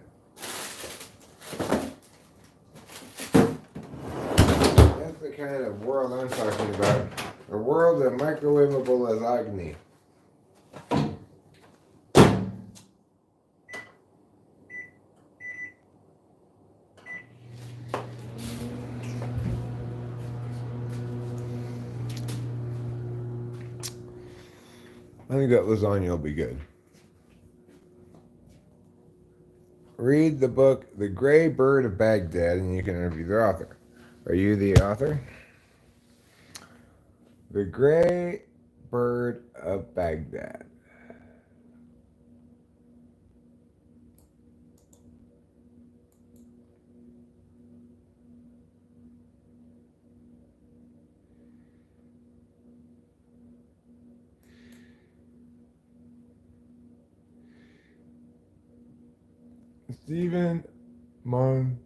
That's the kind of world I'm talking about. A world of microwavable lasagna. I think that lasagna will be good. Read the book The Gray Bird of Baghdad and you can interview the author. Are you the author? The Gray Bird of Baghdad. Stephen Monteiro.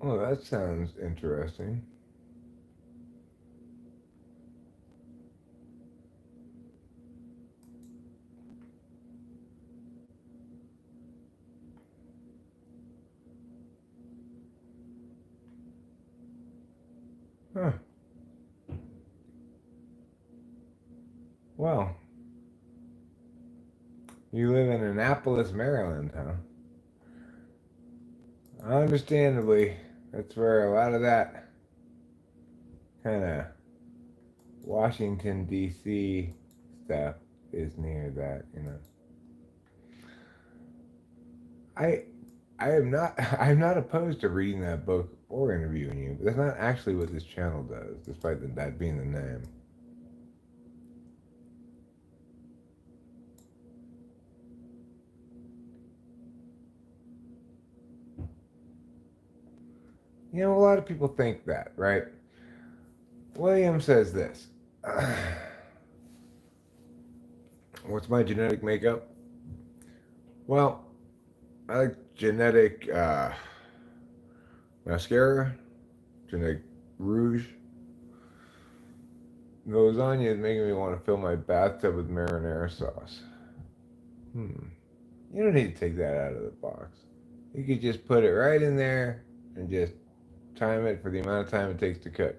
Oh, that sounds interesting. Huh. Well, you live in Annapolis, Maryland, huh? Understandably, that's where a lot of that kind of Washington, D.C. stuff is near that, you know. I I am not I'm not opposed to reading that book or interviewing you, but that's not actually what this channel does, despite that being the name. You know, a lot of people think that, right? William says this. What's my genetic makeup? Well, I like genetic mascara, genetic rouge. The lasagna is making me want to fill my bathtub with marinara sauce. You don't need to take that out of the box. You could just put it right in there and just time it for the amount of time it takes to cook.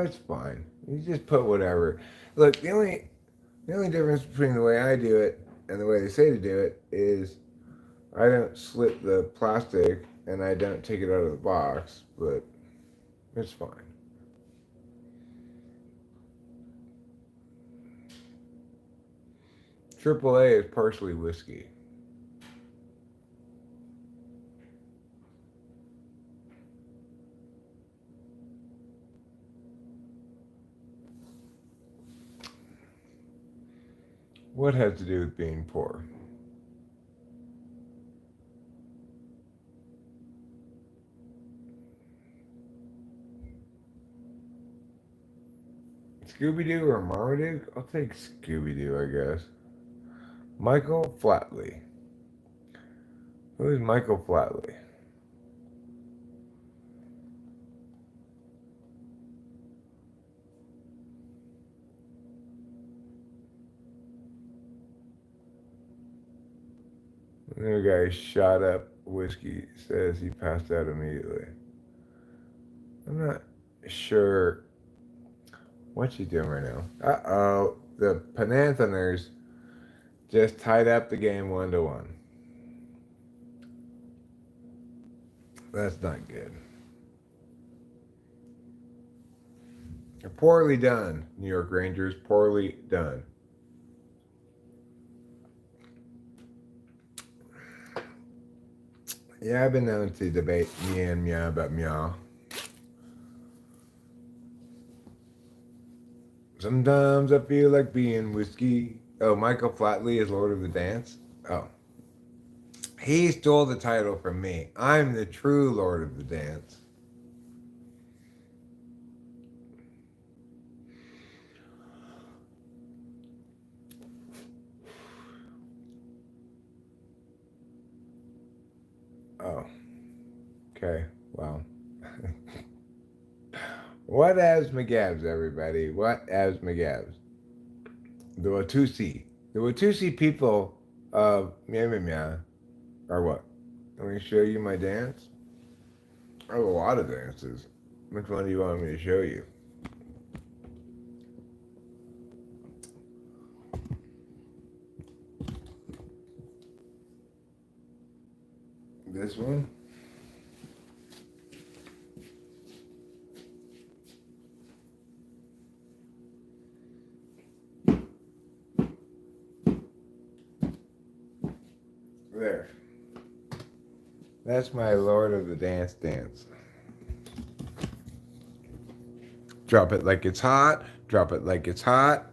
It's fine. You just put whatever. Look, the only difference between the way I do it and the way they say to do it is I don't slit the plastic and I don't take it out of the box, but it's fine. AAA is partially whiskey. What has to do with being poor? Scooby-Doo or Marmaduke? I'll take Scooby-Doo, I guess. Michael Flatley. Who is Michael Flatley? The guy shot up whiskey, says he passed out immediately. I'm not sure what she's doing right now. Uh-oh. The Panthers just tied up the game 1-1. That's not good. Poorly done, New York Rangers. Poorly done. Yeah, I've been known to debate me and meow about meow. Sometimes I feel like being whiskey. Oh, Michael Flatley is Lord of the Dance? Oh. He stole the title from me. I'm the true Lord of the Dance. Oh. Okay. Wow. What as McGabs, everybody? What as McGabs? The Watusi people of Meow are what? Let me show you my dance. I have a lot of dances. Which one do you want me to show you? This one? There. That's my Lord of the Dance dance. Drop it like it's hot. Drop it like it's hot.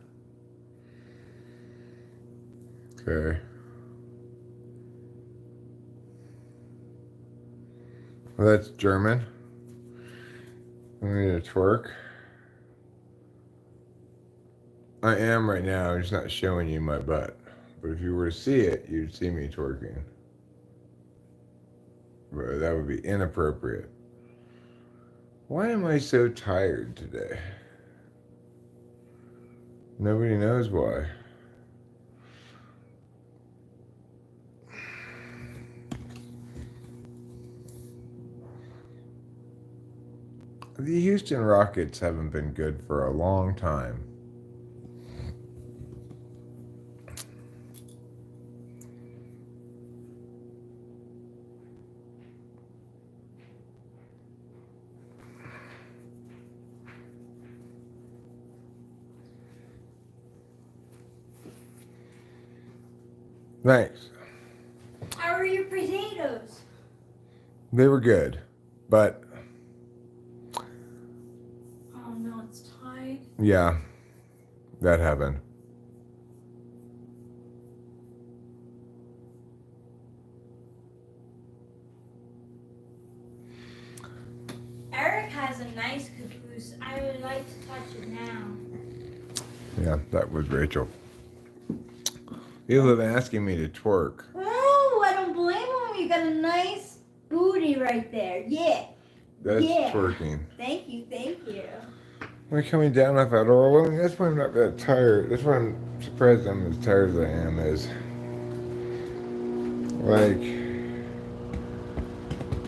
Okay. Well, that's German. I'm going to twerk. I am right now. I'm just not showing you my butt. But if you were to see it, you'd see me twerking. But that would be inappropriate. Why am I so tired today? Nobody knows why. The Houston Rockets haven't been good for a long time. Thanks. How are your potatoes? They were good, but Oh no, it's tied. yeah, that happened. Eric has a nice caboose. I would like to touch it now. Yeah, that was Rachel. People have been asking me to twerk. Oh, I don't blame him. You got a nice booty right there. Yeah. That's Yeah. twerking. Thank you, thank you. We're coming down off that oil. Well, that's why I'm not that tired. That's why I'm surprised I'm as tired as I am. Is like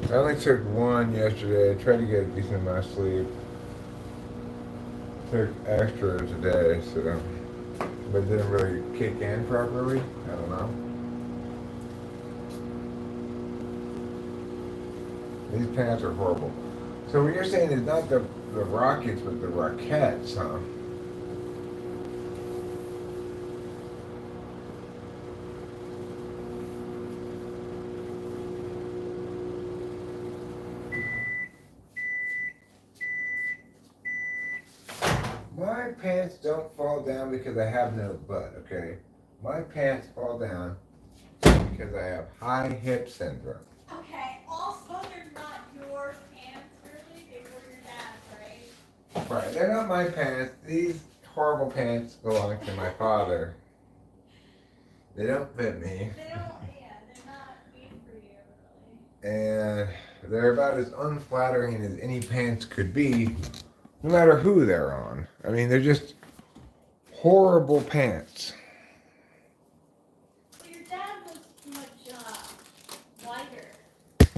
I only took one yesterday. I tried to get a decent amount of sleep. Took extra today, so but it didn't really kick in properly. I don't know. These pants are horrible. So what you're saying is not the Rockets, but the Rockettes, huh? My pants don't fall down because I have no butt, okay? My pants fall down because I have high hip syndrome. Okay, also they're not your pants, really. They were your dad's, right? Right, they're not my pants. These horrible pants belong to my father. They don't fit me. They don't, yeah, they're not made for you, really. And they're about as unflattering as any pants could be, no matter who they're on. I mean, they're just horrible pants. Well, your dad was much wider. Like,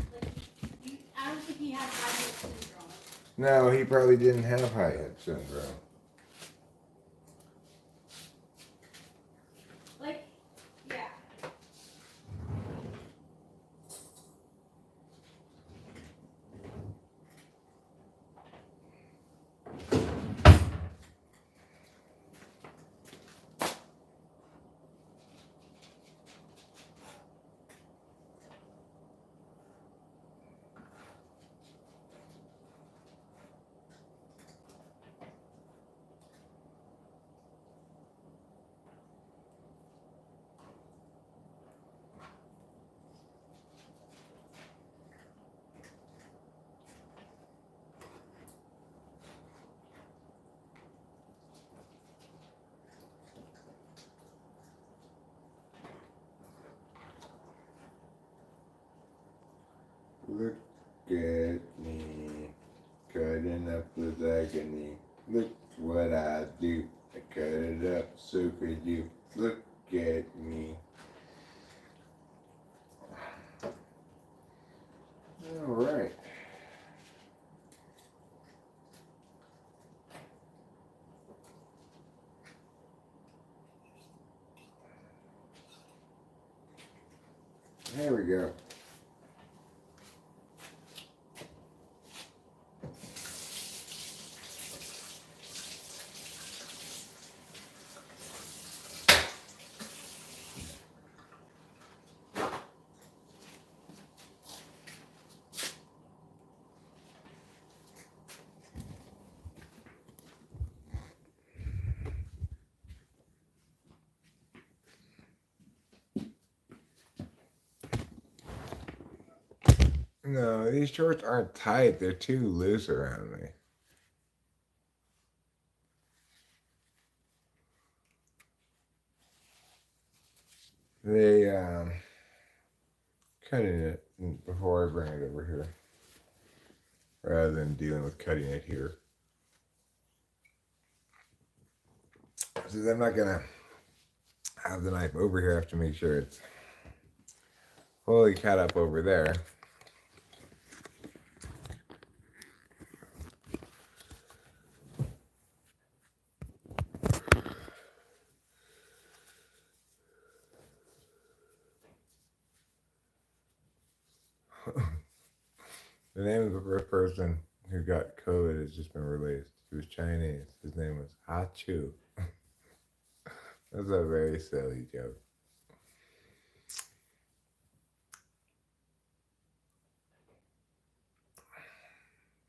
I don't think he had high hip syndrome. No, he probably didn't have high hip syndrome. Like, yeah. Look at me, cutting up with agony. Look what I do. I cut it up, so could you. Look at me. All right. There we go. No, these shorts aren't tight. They're too loose around me. They, cutting it before I bring it over here, rather than dealing with cutting it here. Since I'm not gonna have the knife over here, I have to make sure it's fully cut up over there. The name of the first person who got COVID has just been released. He was Chinese. His name was Ha Chu. That's a very silly joke.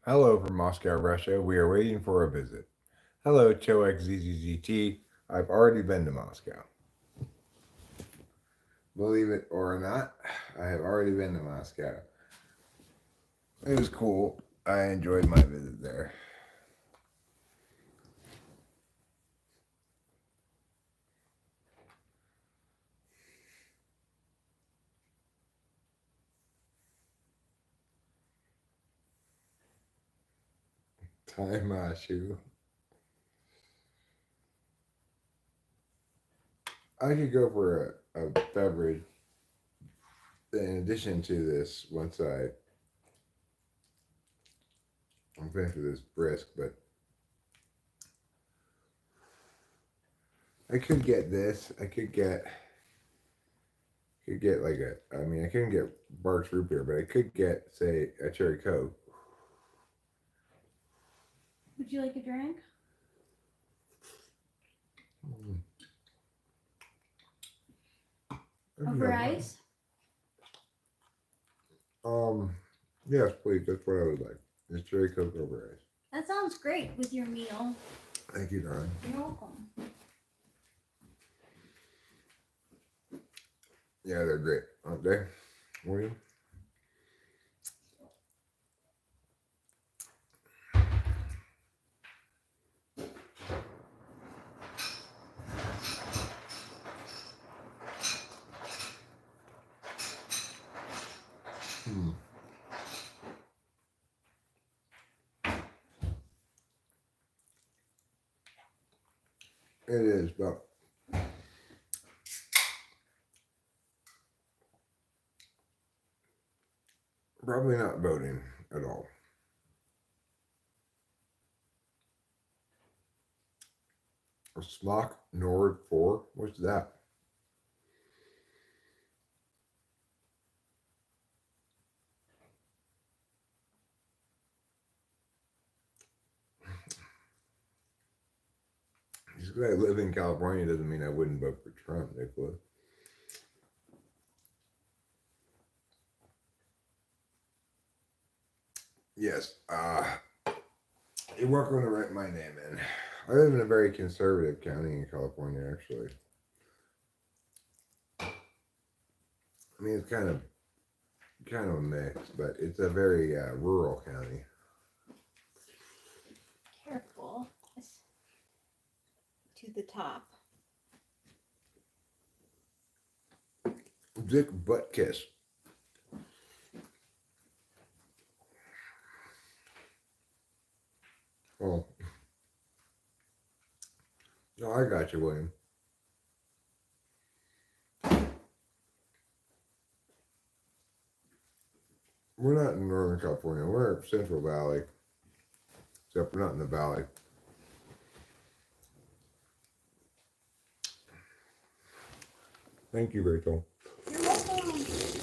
Hello from Moscow, Russia. We are waiting for a visit. Hello, ChoXZZGT. I've already been to Moscow. Believe it or not, I have already been to Moscow. It was cool. I enjoyed my visit there. Taimashu. I could go for a beverage in addition to this once I'm finished with this brisk, but I could get this. I could get like I couldn't get Barks root beer, but I could get, say, a cherry Coke. Would you like a drink? Over ice? Yes, please. That's what I would like. It's cherry Coke over ice. That sounds great with your meal. Thank you, darling. You're welcome. Yeah, they're great, aren't they? William? It is, but probably not voting at all. A Smock Nord 4? What's that? Just because I live in California doesn't mean I wouldn't vote for Trump, Nicholas. Yes, you're welcome to write my name in. I live in a very conservative county in California, actually. I mean, it's kind of a mix, but it's a very rural county. Careful. To the top. Dick Butt Kiss. Oh. No, I got you, William. We're not in Northern California. We're in Central Valley. Except we're not in the valley. Thank you, Rachel. You're welcome.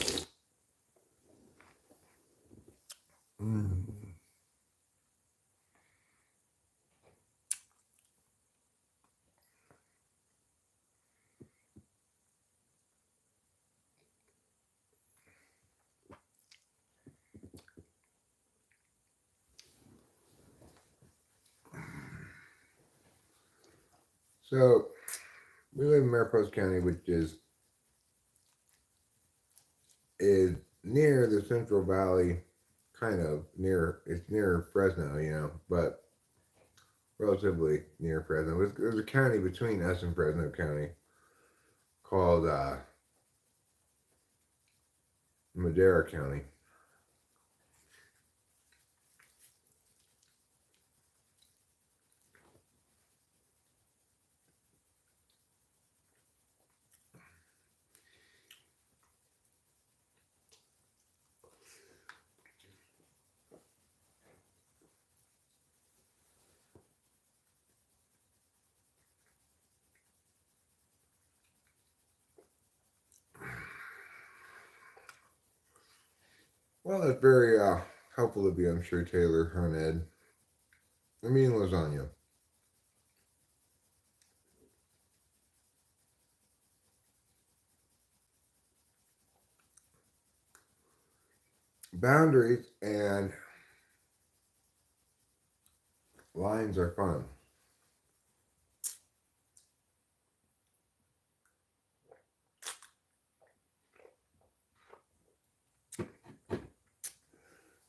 So, we live in Mariposa County, which is near the Central Valley, kind of near. It's near Fresno, but relatively near Fresno. There's a county between us and Fresno County called Madera County. Well, that's very helpful of you, I'm sure, Taylor, Ed. I mean, lasagna. Boundaries and lines are fun.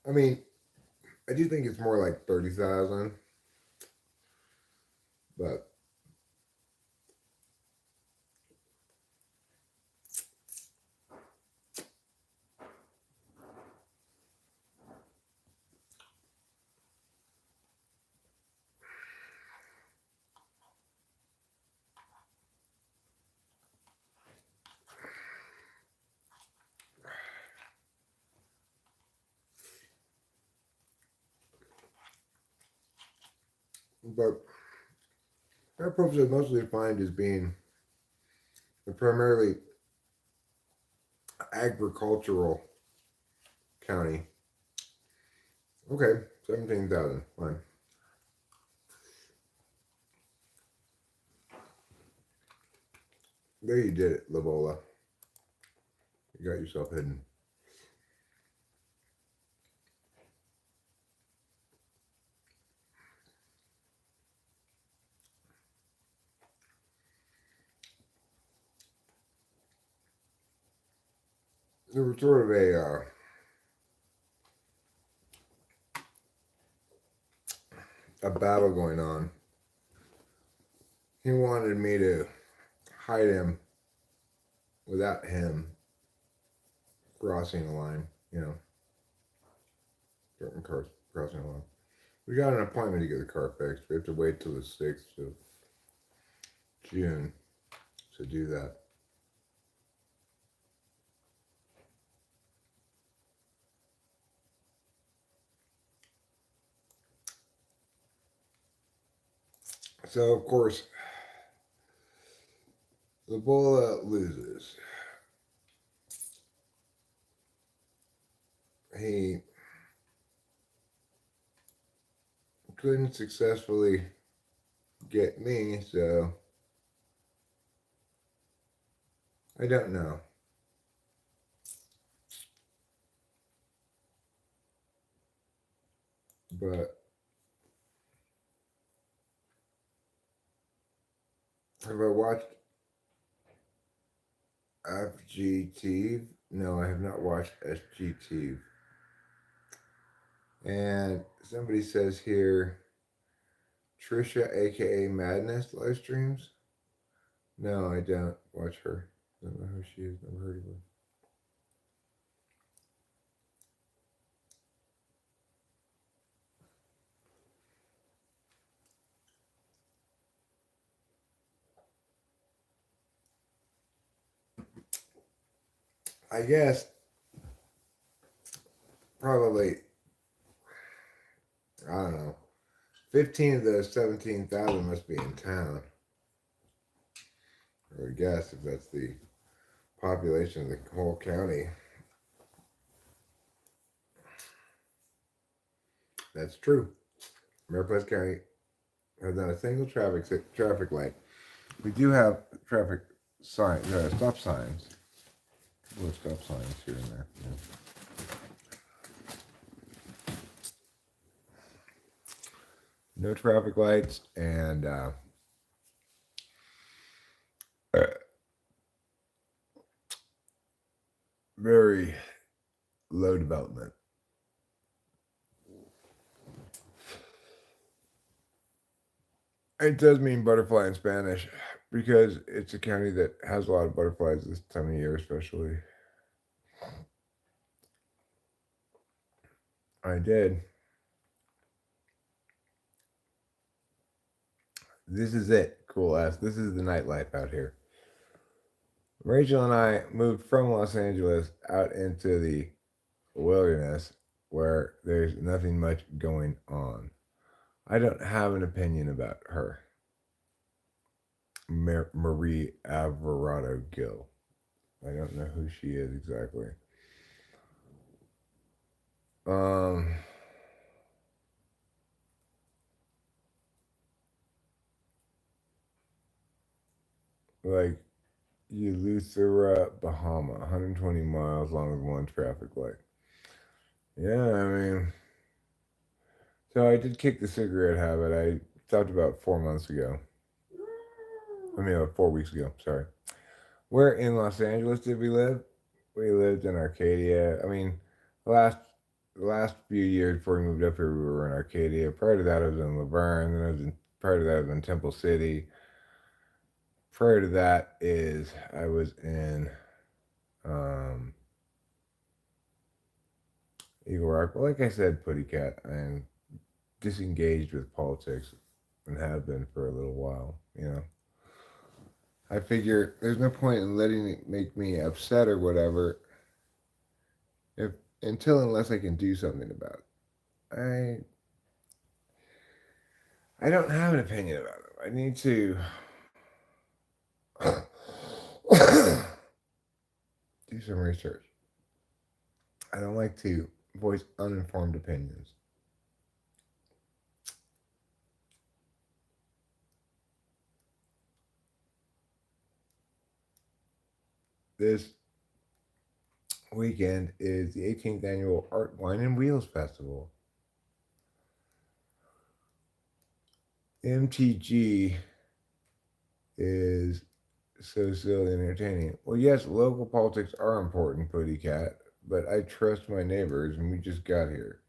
I mean, I do think it's more like 30,000, but our purpose is mostly defined as being a primarily agricultural county. Okay, 17,000, fine. There you did it, Lavola. You got yourself hidden. There was sort of a battle going on. He wanted me to hide him without him crossing the line, Certain cars crossing the line. We got an appointment to get the car fixed. We have to wait till the 6th of June to do that. So, of course, the bull loses. He couldn't successfully get me, so I don't know. But have I watched FGT? No, I have not watched SGT. And somebody says here, Trisha, aka Madness, live streams. No, I don't watch her. I don't know who she is. Never heard of her. I guess probably, I don't know, 15 of those 17,000 must be in town. I would guess if that's the population of the whole county. That's true. Mariposa County has not a single traffic light. We do have traffic signs, stop signs. Little stop signs here and there. Yeah. No traffic lights and very low development. It does mean butterfly in Spanish because it's a county that has a lot of butterflies this time of year, especially. I did. This is it, cool ass. This is the nightlife out here. Rachel and I moved from Los Angeles out into the wilderness where there's nothing much going on. I don't have an opinion about her. Marie Alvarado Gill. I don't know who she is exactly. Like Eleuthera, Bahama, 120 miles long with one traffic light. Yeah, I mean, so I did kick the cigarette habit. I stopped about 4 months ago. I mean, 4 weeks ago. Sorry. Where in Los Angeles did we live? We lived in Arcadia. I mean, the last few years before we moved up here, we were in Arcadia. Prior to that, I was in Laverne. Then prior to that, I was in Temple City. Prior to that I was in Eagle Rock. Well, like I said, Putty Cat, I'm disengaged with politics and have been for a little while, you know. I figure there's no point in letting it make me upset or whatever unless I can do something about it. I don't have an opinion about it. I need to do some research. I don't like to voice uninformed opinions. This weekend is the 18th annual Art, Wine, and Wheels Festival. MTG is so silly and entertaining. Well, yes, local politics are important, Putty Cat, but I trust my neighbors, and we just got here.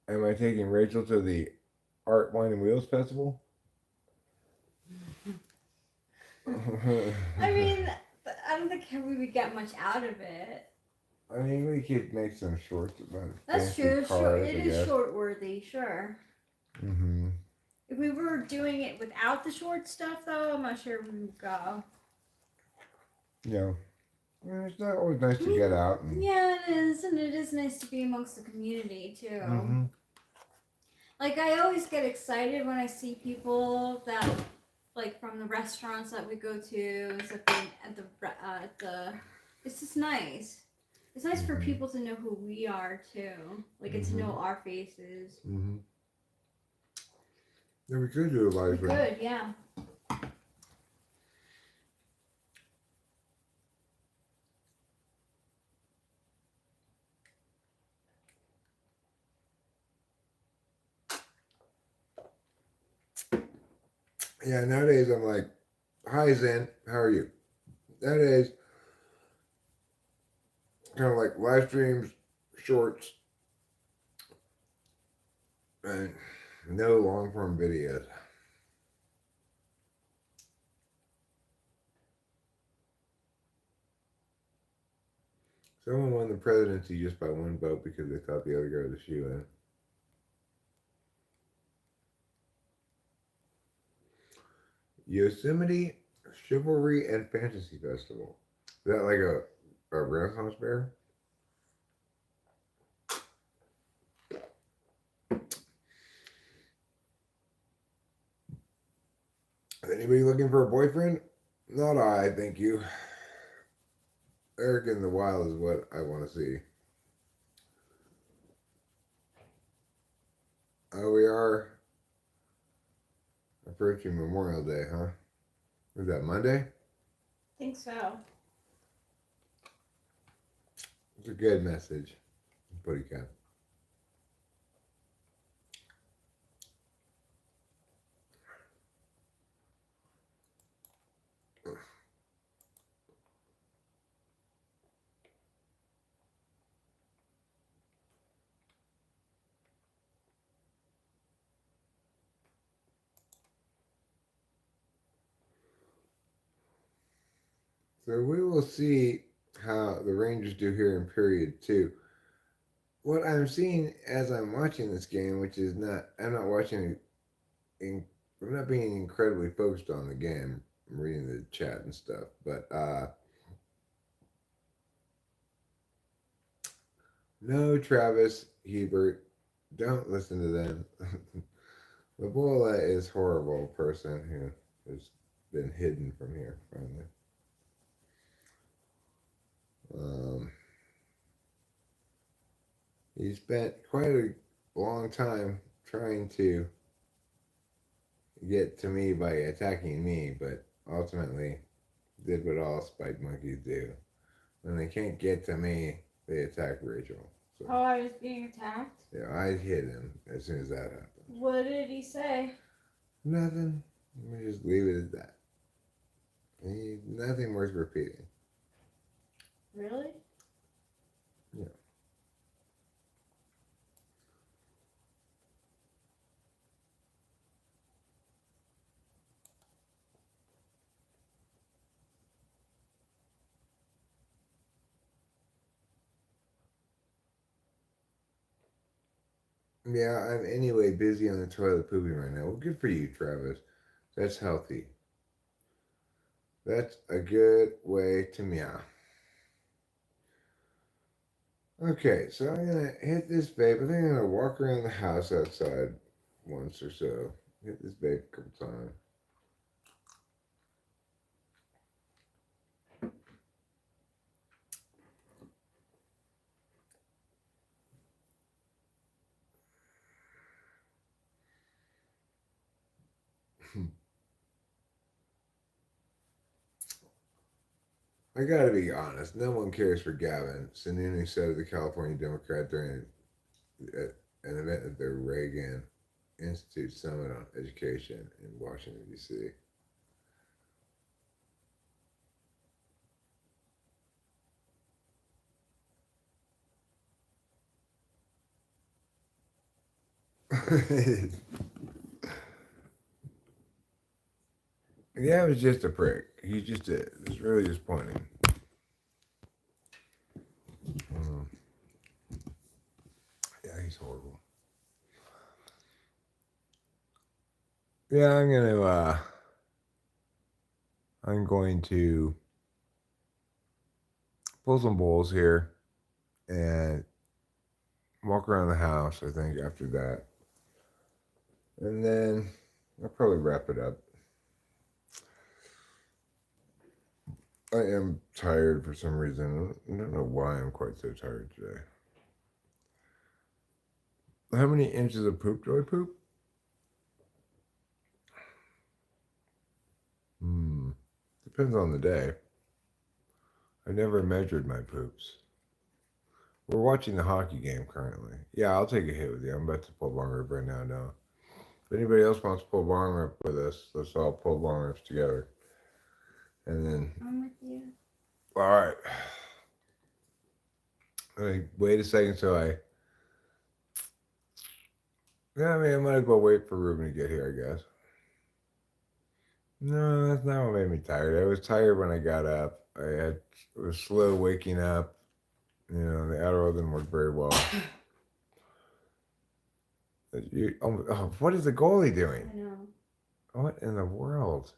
Am I taking Rachel to the Art, Wine, and Wheels Festival? I mean, I don't think we would get much out of it. I mean, we could make some shorts about That's fancy true. cars, It I is guess. short worthy, sure. Mm-hmm. If we were doing it without the short stuff, though, I'm not sure we would go. Yeah. I mean, it's not always nice to get out. And... Yeah, it is, and it is nice to be amongst the community too. Mm-hmm. Like I always get excited when I see people that, like from the restaurants that we go to, at the. It's just nice. It's nice for people to know who we are too, like get to know our faces. Mm-hmm. Yeah, we could do a live We stream. could, yeah. Yeah, nowadays I'm like, hi Zen, how are you? Nowadays, kind of like live streams, shorts, and no long form videos. Someone won the presidency just by one vote because they thought the other guy was a shoe in. Yosemite Chivalry and Fantasy Festival. Is that like a Renaissance fair? Anybody looking for a boyfriend? Not I, thank you. Eric in the Wild is what I want to see. Oh, we are approaching Memorial Day, huh? Is that Monday? I think so. It's a good message. Buddy cap. So we will see how the Rangers do here in period two. What I'm seeing as I'm watching this game, which is not, I'm not watching, I'm not being incredibly focused on the game. I'm reading the chat and stuff, but no, Travis Hebert, don't listen to them. Labola is horrible person who has been hidden from here finally. He spent quite a long time trying to get to me by attacking me, but ultimately did what all spike monkeys do. When they can't get to me, they attack Rachel. So, Oh, I was being attacked? yeah, I hit him as soon as that happened. What did he say? Nothing. Let me just leave it at that. Nothing worth repeating. Really? Yeah. Yeah, I'm anyway busy on the toilet pooping right now. Well, good for you, Travis. That's healthy. That's a good way to meow. Okay, so I'm gonna hit this vape. I think I'm gonna walk around the house outside once or so. Hit this vape a couple times. I gotta be honest, no one cares for Gavin, Sununu said of the California Democrat during an event at the Reagan Institute Summit on Education in Washington, D.C. Yeah, it was just a prick. He just did. It's really disappointing. Mm. Yeah, he's horrible. Yeah, I'm going to pull some bowls here and walk around the house, I think, after that. And then I'll probably wrap it up. I am tired for some reason. I don't know why I'm quite so tired today. How many inches of poop do I poop? Depends on the day. I never measured my poops. We're watching the hockey game currently. Yeah, I'll take a hit with you. I'm about to pull bong rip right now, no. If anybody else wants to pull bong rip with us, let's all pull bong rips together. And then. I'm with you. Alright. Wait a second so I. Yeah, I mean, I might as well wait for Ruben to get here, I guess. No, that's not what made me tired. I was tired when I got up. It was slow waking up. You know, the Adderall didn't work very well. What is the goalie doing? I know. What in the world?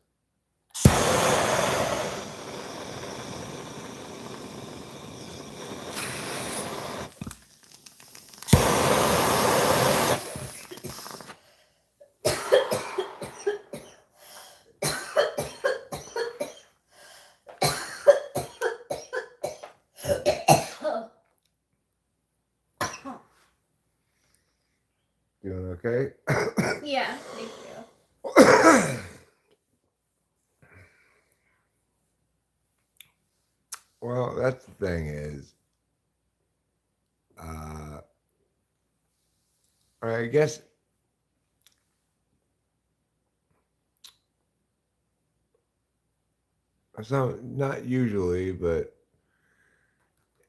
Doing okay? Yeah, thank you. Well, that's the thing is, I guess so. Not usually, but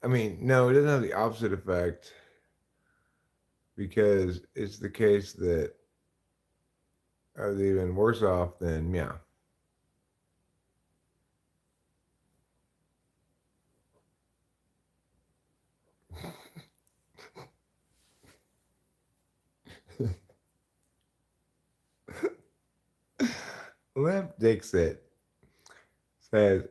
I mean, no, it doesn't have the opposite effect because it's the case that are they even worse off than yeah. Limp Dixit says,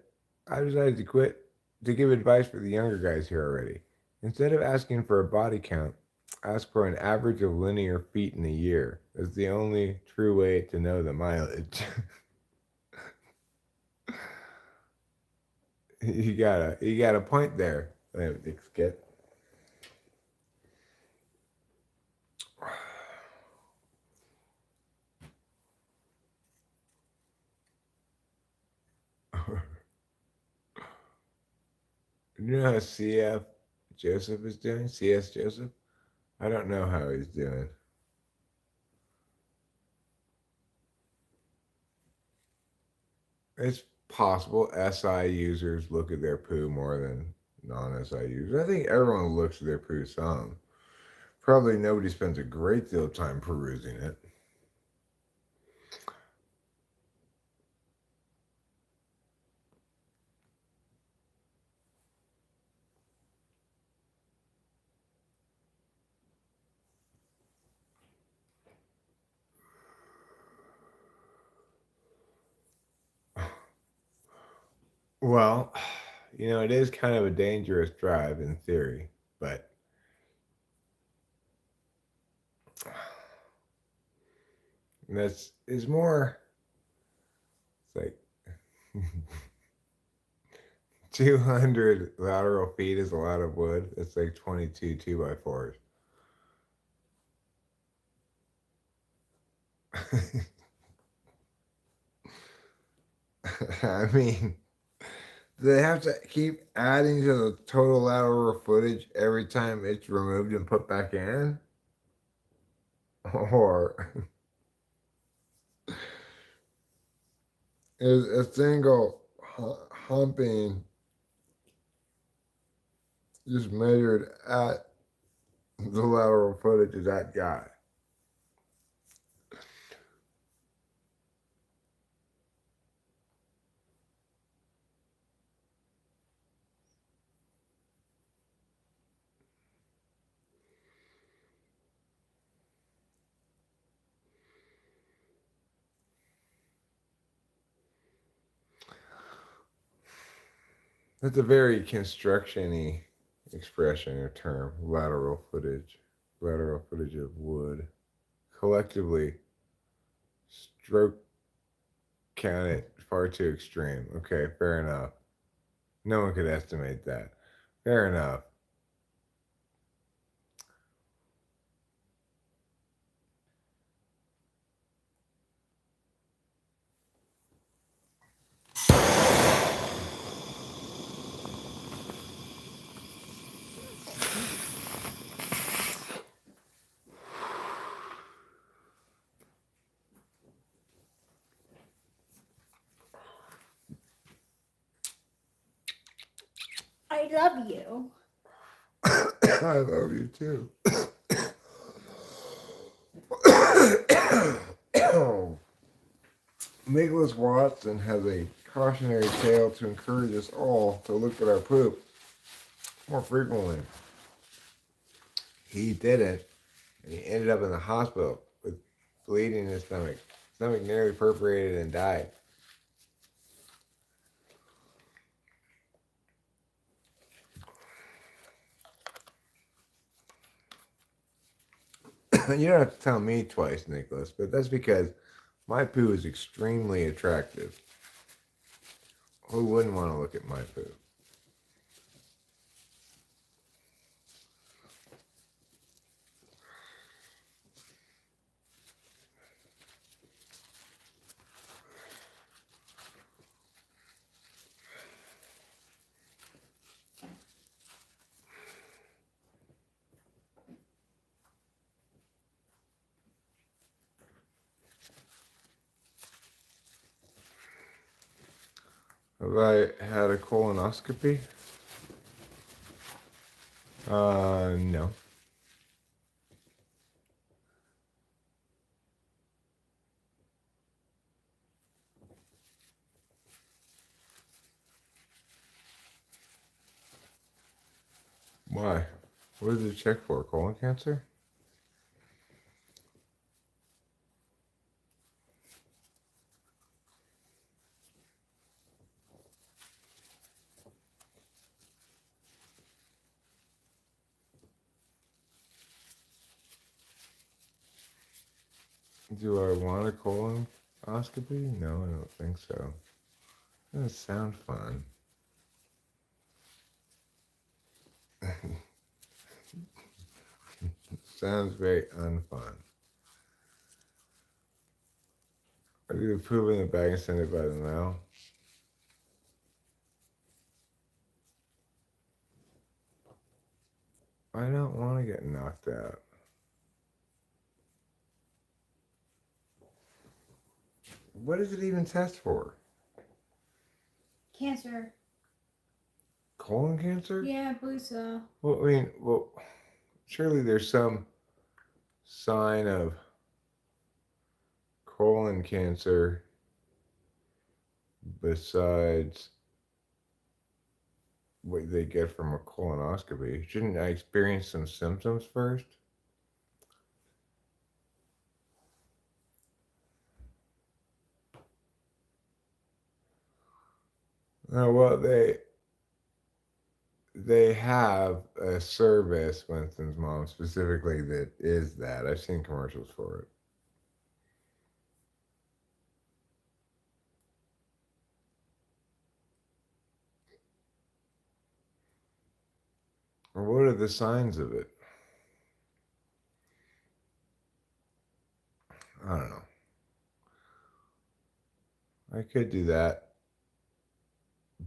I decided to quit to give advice for the younger guys here already. Instead of asking for a body count, ask for an average of linear feet in a year. It's the only true way to know the mileage. you got a point there, Limp Dixit. You know how CF Joseph is doing? CS Joseph? I don't know how he's doing. It's possible SI users look at their poo more than non-SI users. I think everyone looks at their poo some. Probably nobody spends a great deal of time perusing it. Well, you know, it is kind of a dangerous drive in theory, but that's is more. It's like 200 lateral feet is a lot of wood. It's like 22 2x4s. I mean, they have to keep adding to the total lateral footage every time it's removed and put back in? Or is a single humping just measured at the lateral footage of that guy? That's a very construction-y expression or term. Lateral footage. Lateral footage of wood. Collectively, stroke count it far too extreme. Okay, fair enough. No one could estimate that. Fair enough. I love you. I love you too. Nicholas Watson has a cautionary tale to encourage us all to look at our poop more frequently. He didn't, and he ended up in the hospital with bleeding in his stomach. Stomach nearly perforated and died. You don't have to tell me twice, Nicholas, but that's because my poo is extremely attractive. Who wouldn't want to look at my poo? Have I had a colonoscopy? No. Why? What did it check for? Colon cancer? Do I want a colonoscopy? No, I don't think so. Doesn't sound fun. Sounds very unfun. I do poop in the bag and send it by the mail. I don't want to get knocked out. What does it even test for? Cancer. Colon cancer? Yeah, I believe so. Well, I mean, surely there's some sign of colon cancer besides what they get from a colonoscopy. Shouldn't I experience some symptoms first? Oh, well, they have a service, Winston's mom, specifically that is that. I've seen commercials for it. Or what are the signs of it? I don't know. I could do that,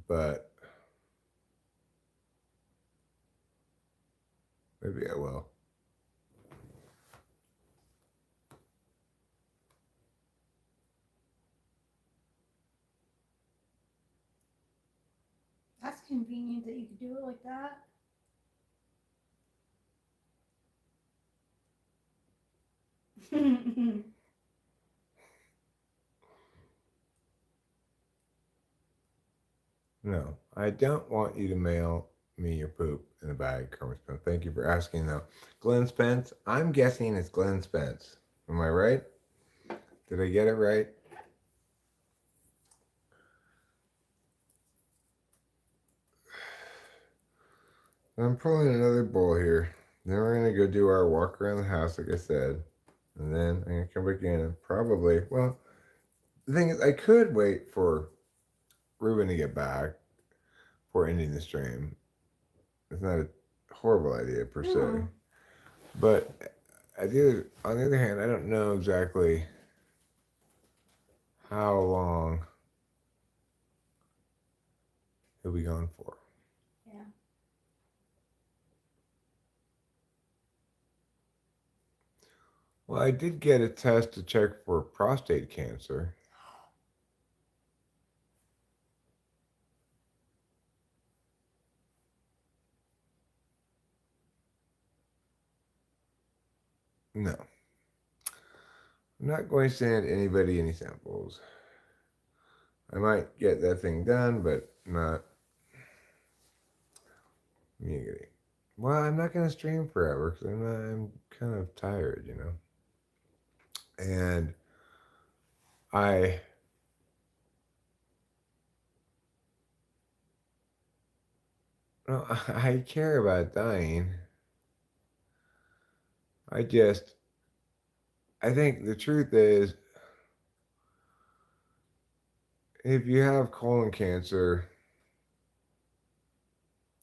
but maybe I will. That's convenient that you could do it like that. No, I don't want you to mail me your poop in a bag, Kermit Spence. Thank you for asking, though. Glenn Spence? I'm guessing it's Glenn Spence. Am I right? Did I get it right? I'm pulling another bowl here. Then we're gonna go do our walk around the house, like I said, and then I'm gonna come back in and probably. Well, the thing is, I could wait for Ruben to get back before ending the stream. It's not a horrible idea per se, No. but on the other hand, I don't know exactly how long he'll be gone for. Yeah. Well, I did get a test to check for prostate cancer. No, I'm not going to send anybody any samples. I might get that thing done, but not immediately. Well, I'm not going to stream forever because I'm kind of tired, you know. And I no, I care about dying. I just I think the truth is if you have colon cancer,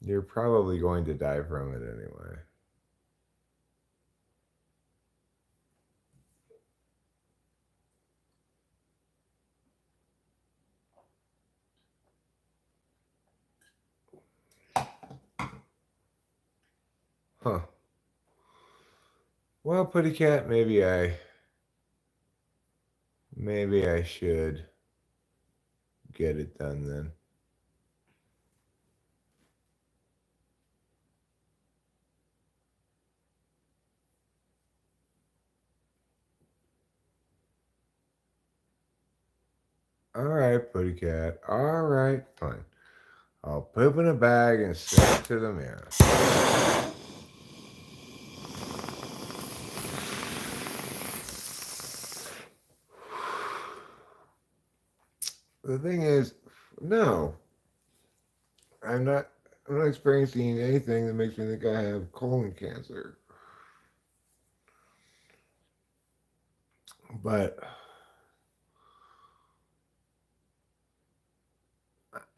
you're probably going to die from it anyway. Huh. Well, Putty Cat, maybe I should get it done then. All right, Putty Cat. All right, fine. I'll poop in a bag and send it to the mirror. The thing is, no, I'm not. I'm not experiencing anything that makes me think I have colon cancer. But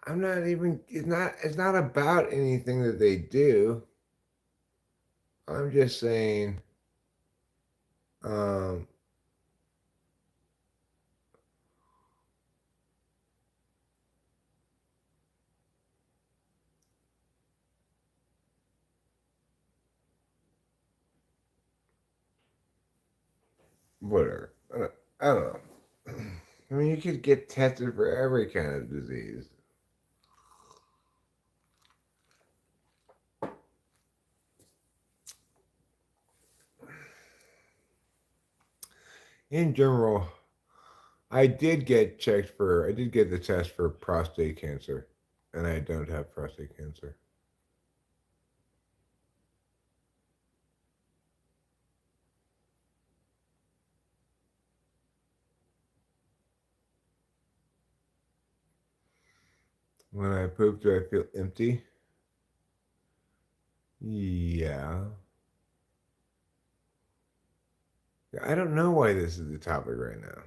I'm not even. It's not. It's not about anything that they do. I'm just saying. Um, whatever. I don't know. I mean, you could get tested for every kind of disease. In general, I did get the test for prostate cancer, and I don't have prostate cancer. When I poop, do I feel empty? Yeah. I don't know why this is the topic right now.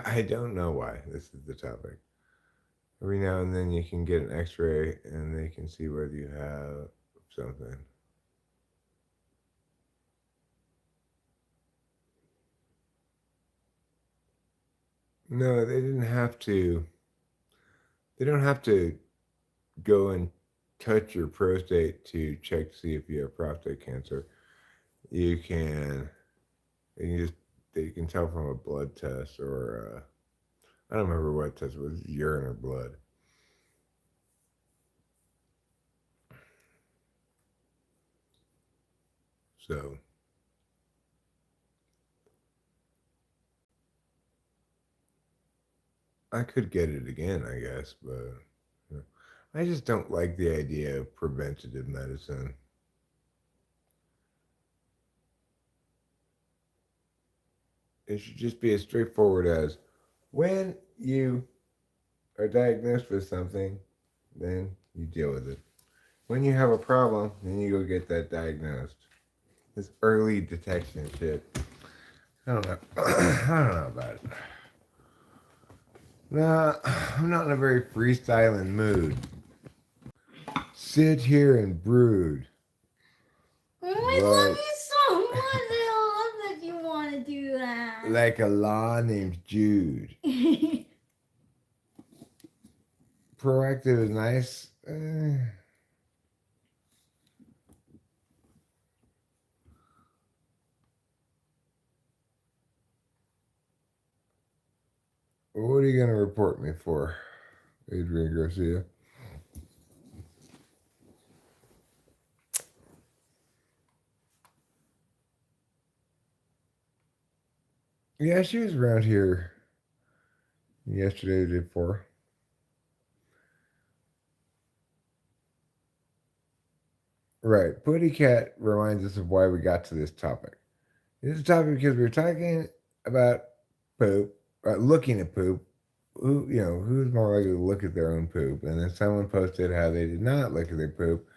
I don't know why this is the topic. Every now and then you can get an x ray and they can see whether you have something. No, they didn't have to. They don't have to go and touch your prostate to check to see if you have prostate cancer. You can, you just, they can tell from a blood test or I don't remember what test it was, urine or blood. So I could get it again, I guess, but you know, I just don't like the idea of preventative medicine. It should just be as straightforward as when you are diagnosed with something, then you deal with it. When you have a problem, then you go get that diagnosed. This early detection shit. I don't know. I don't know about it. Nah, I'm not in a very freestyling mood. Sit here and brood. Oh, I love you so much. I love that you want to do that. Like a law named Jude. Proactive is nice. What are you going to report me for, Adrian Garcia? Yeah, she was around here yesterday, the day before. Right. Putty Cat reminds us of why we got to this topic. This is a topic because we were talking about poop, looking at poop. Who's more likely to look at their own poop? And then someone posted how they did not look at their poop.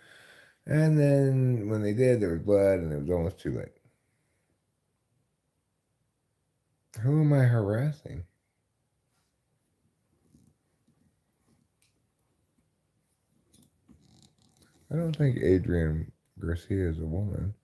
And then when they did, there was blood and it was almost too late. Who am I harassing? I don't think Adrian Garcia is a woman.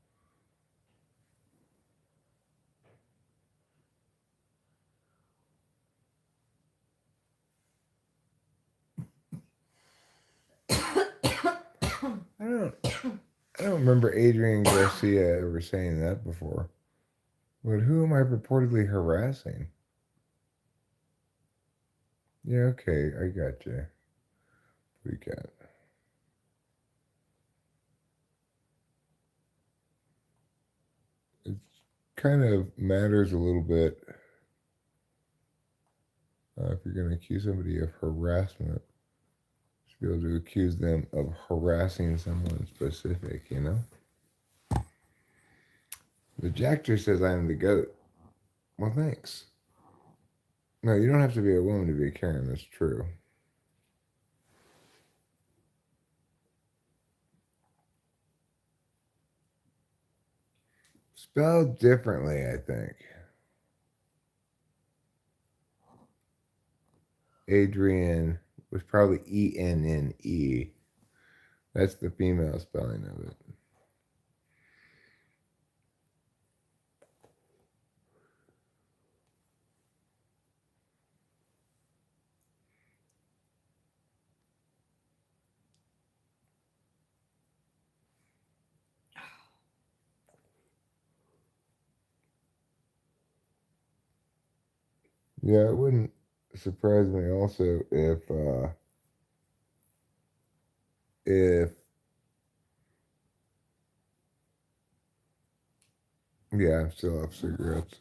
I don't remember Adrian Garcia ever saying that before. But who am I purportedly harassing? Yeah, okay, I got you. We got. It kind of matters a little bit if you're going to accuse somebody of harassment. You should be able to accuse them of harassing someone specific, you know? The Jackter says I'm the goat. Well, thanks. No, you don't have to be a woman to be a Karen. That's true. Spelled differently, I think. Adrian was probably Enne. That's the female spelling of it. Yeah, it wouldn't surprise me also if yeah, I still have cigarettes.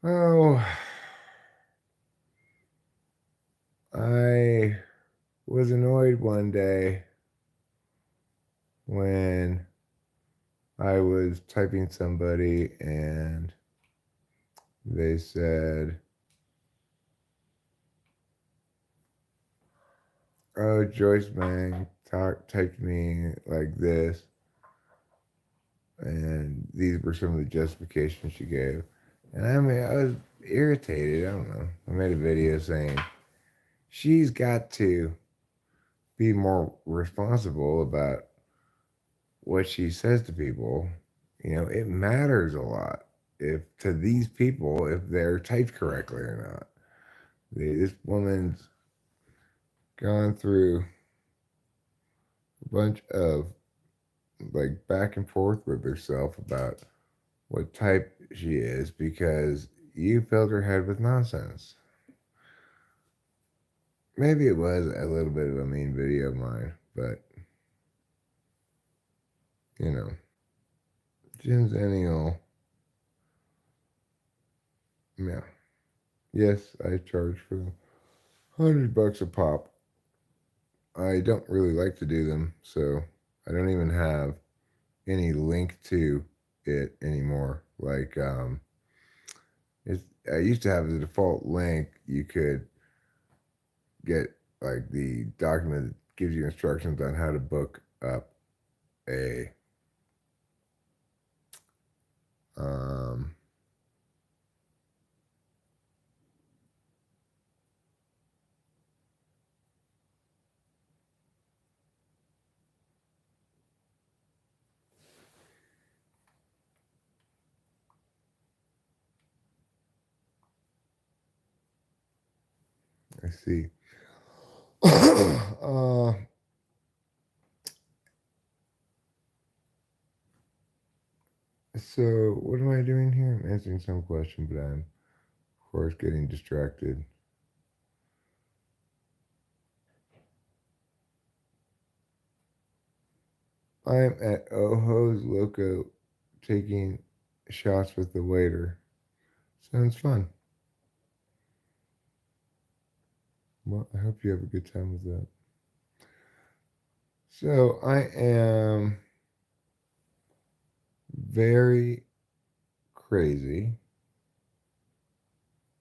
Oh, I was annoyed one day when I was typing somebody and they said, "Oh, Joyce Mang typed me like this," and these were some of the justifications she gave. And I mean, I was irritated. I don't know. I made a video saying she's got to be more responsible about what she says to people. You know, it matters a lot if to these people if they're typed correctly or not. This woman's gone through a bunch of like back and forth with herself about what type she is because you filled her head with nonsense. Maybe it was a little bit of a mean video of mine, but you know, Zennial. Yeah. Yes, I charge for them $100 a pop. I don't really like to do them, so I don't even have any link to it anymore. Like, I used to have the default link. You could get like the document that gives you instructions on how to book up a um, I see. uh, so what am I doing here? I'm answering some question, but I'm of course getting distracted. I'm at Ojo's Loco taking shots with the waiter. Sounds fun. Well, I hope you have a good time with that. So I am very crazy.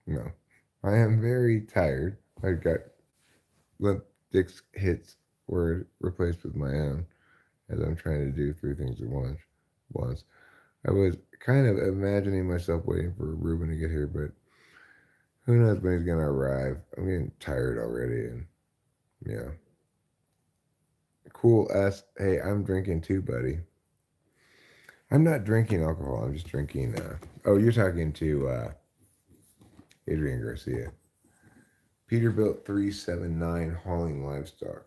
No, I am very tired. I got limp dick hits were replaced with my own as I'm trying to do three things at once. Once I was kind of imagining myself waiting for Ruben to get here, but who knows when he's gonna arrive? I'm getting tired already, and yeah. Cool S. Hey, I'm drinking too, buddy. I'm not drinking alcohol. I'm just drinking. Oh, you're talking to Adrian Garcia. Peterbilt 379 hauling livestock.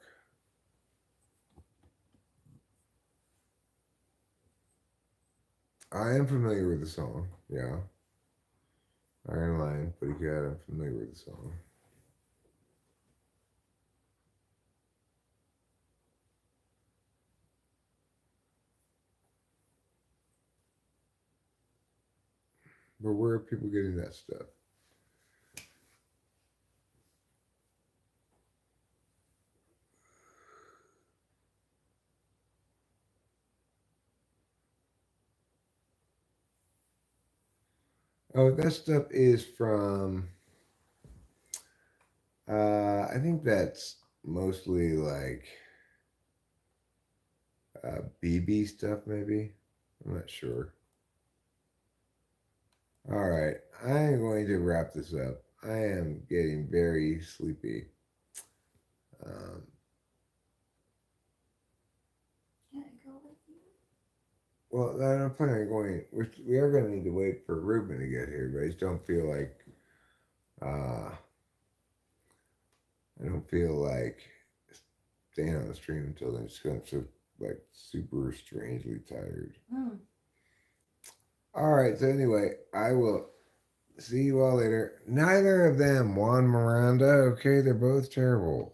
I am familiar with the song. Yeah. Iron Lion, pretty good. I'm familiar with the song. But where are people getting that stuff? Oh, that stuff is from. I think that's mostly like BB stuff, maybe. I'm not sure. All right, I'm going to wrap this up. I am getting very sleepy. Um, Can I go with you? well, I'm planning on going. We are going to need to wait for Ruben to get here, but I just don't feel like. Uh, I don't feel like staying on the stream until then. Just I'm so like super strangely tired. Mm. All right. So anyway, I will see you all later. Neither of them won Miranda. Okay, they're both terrible.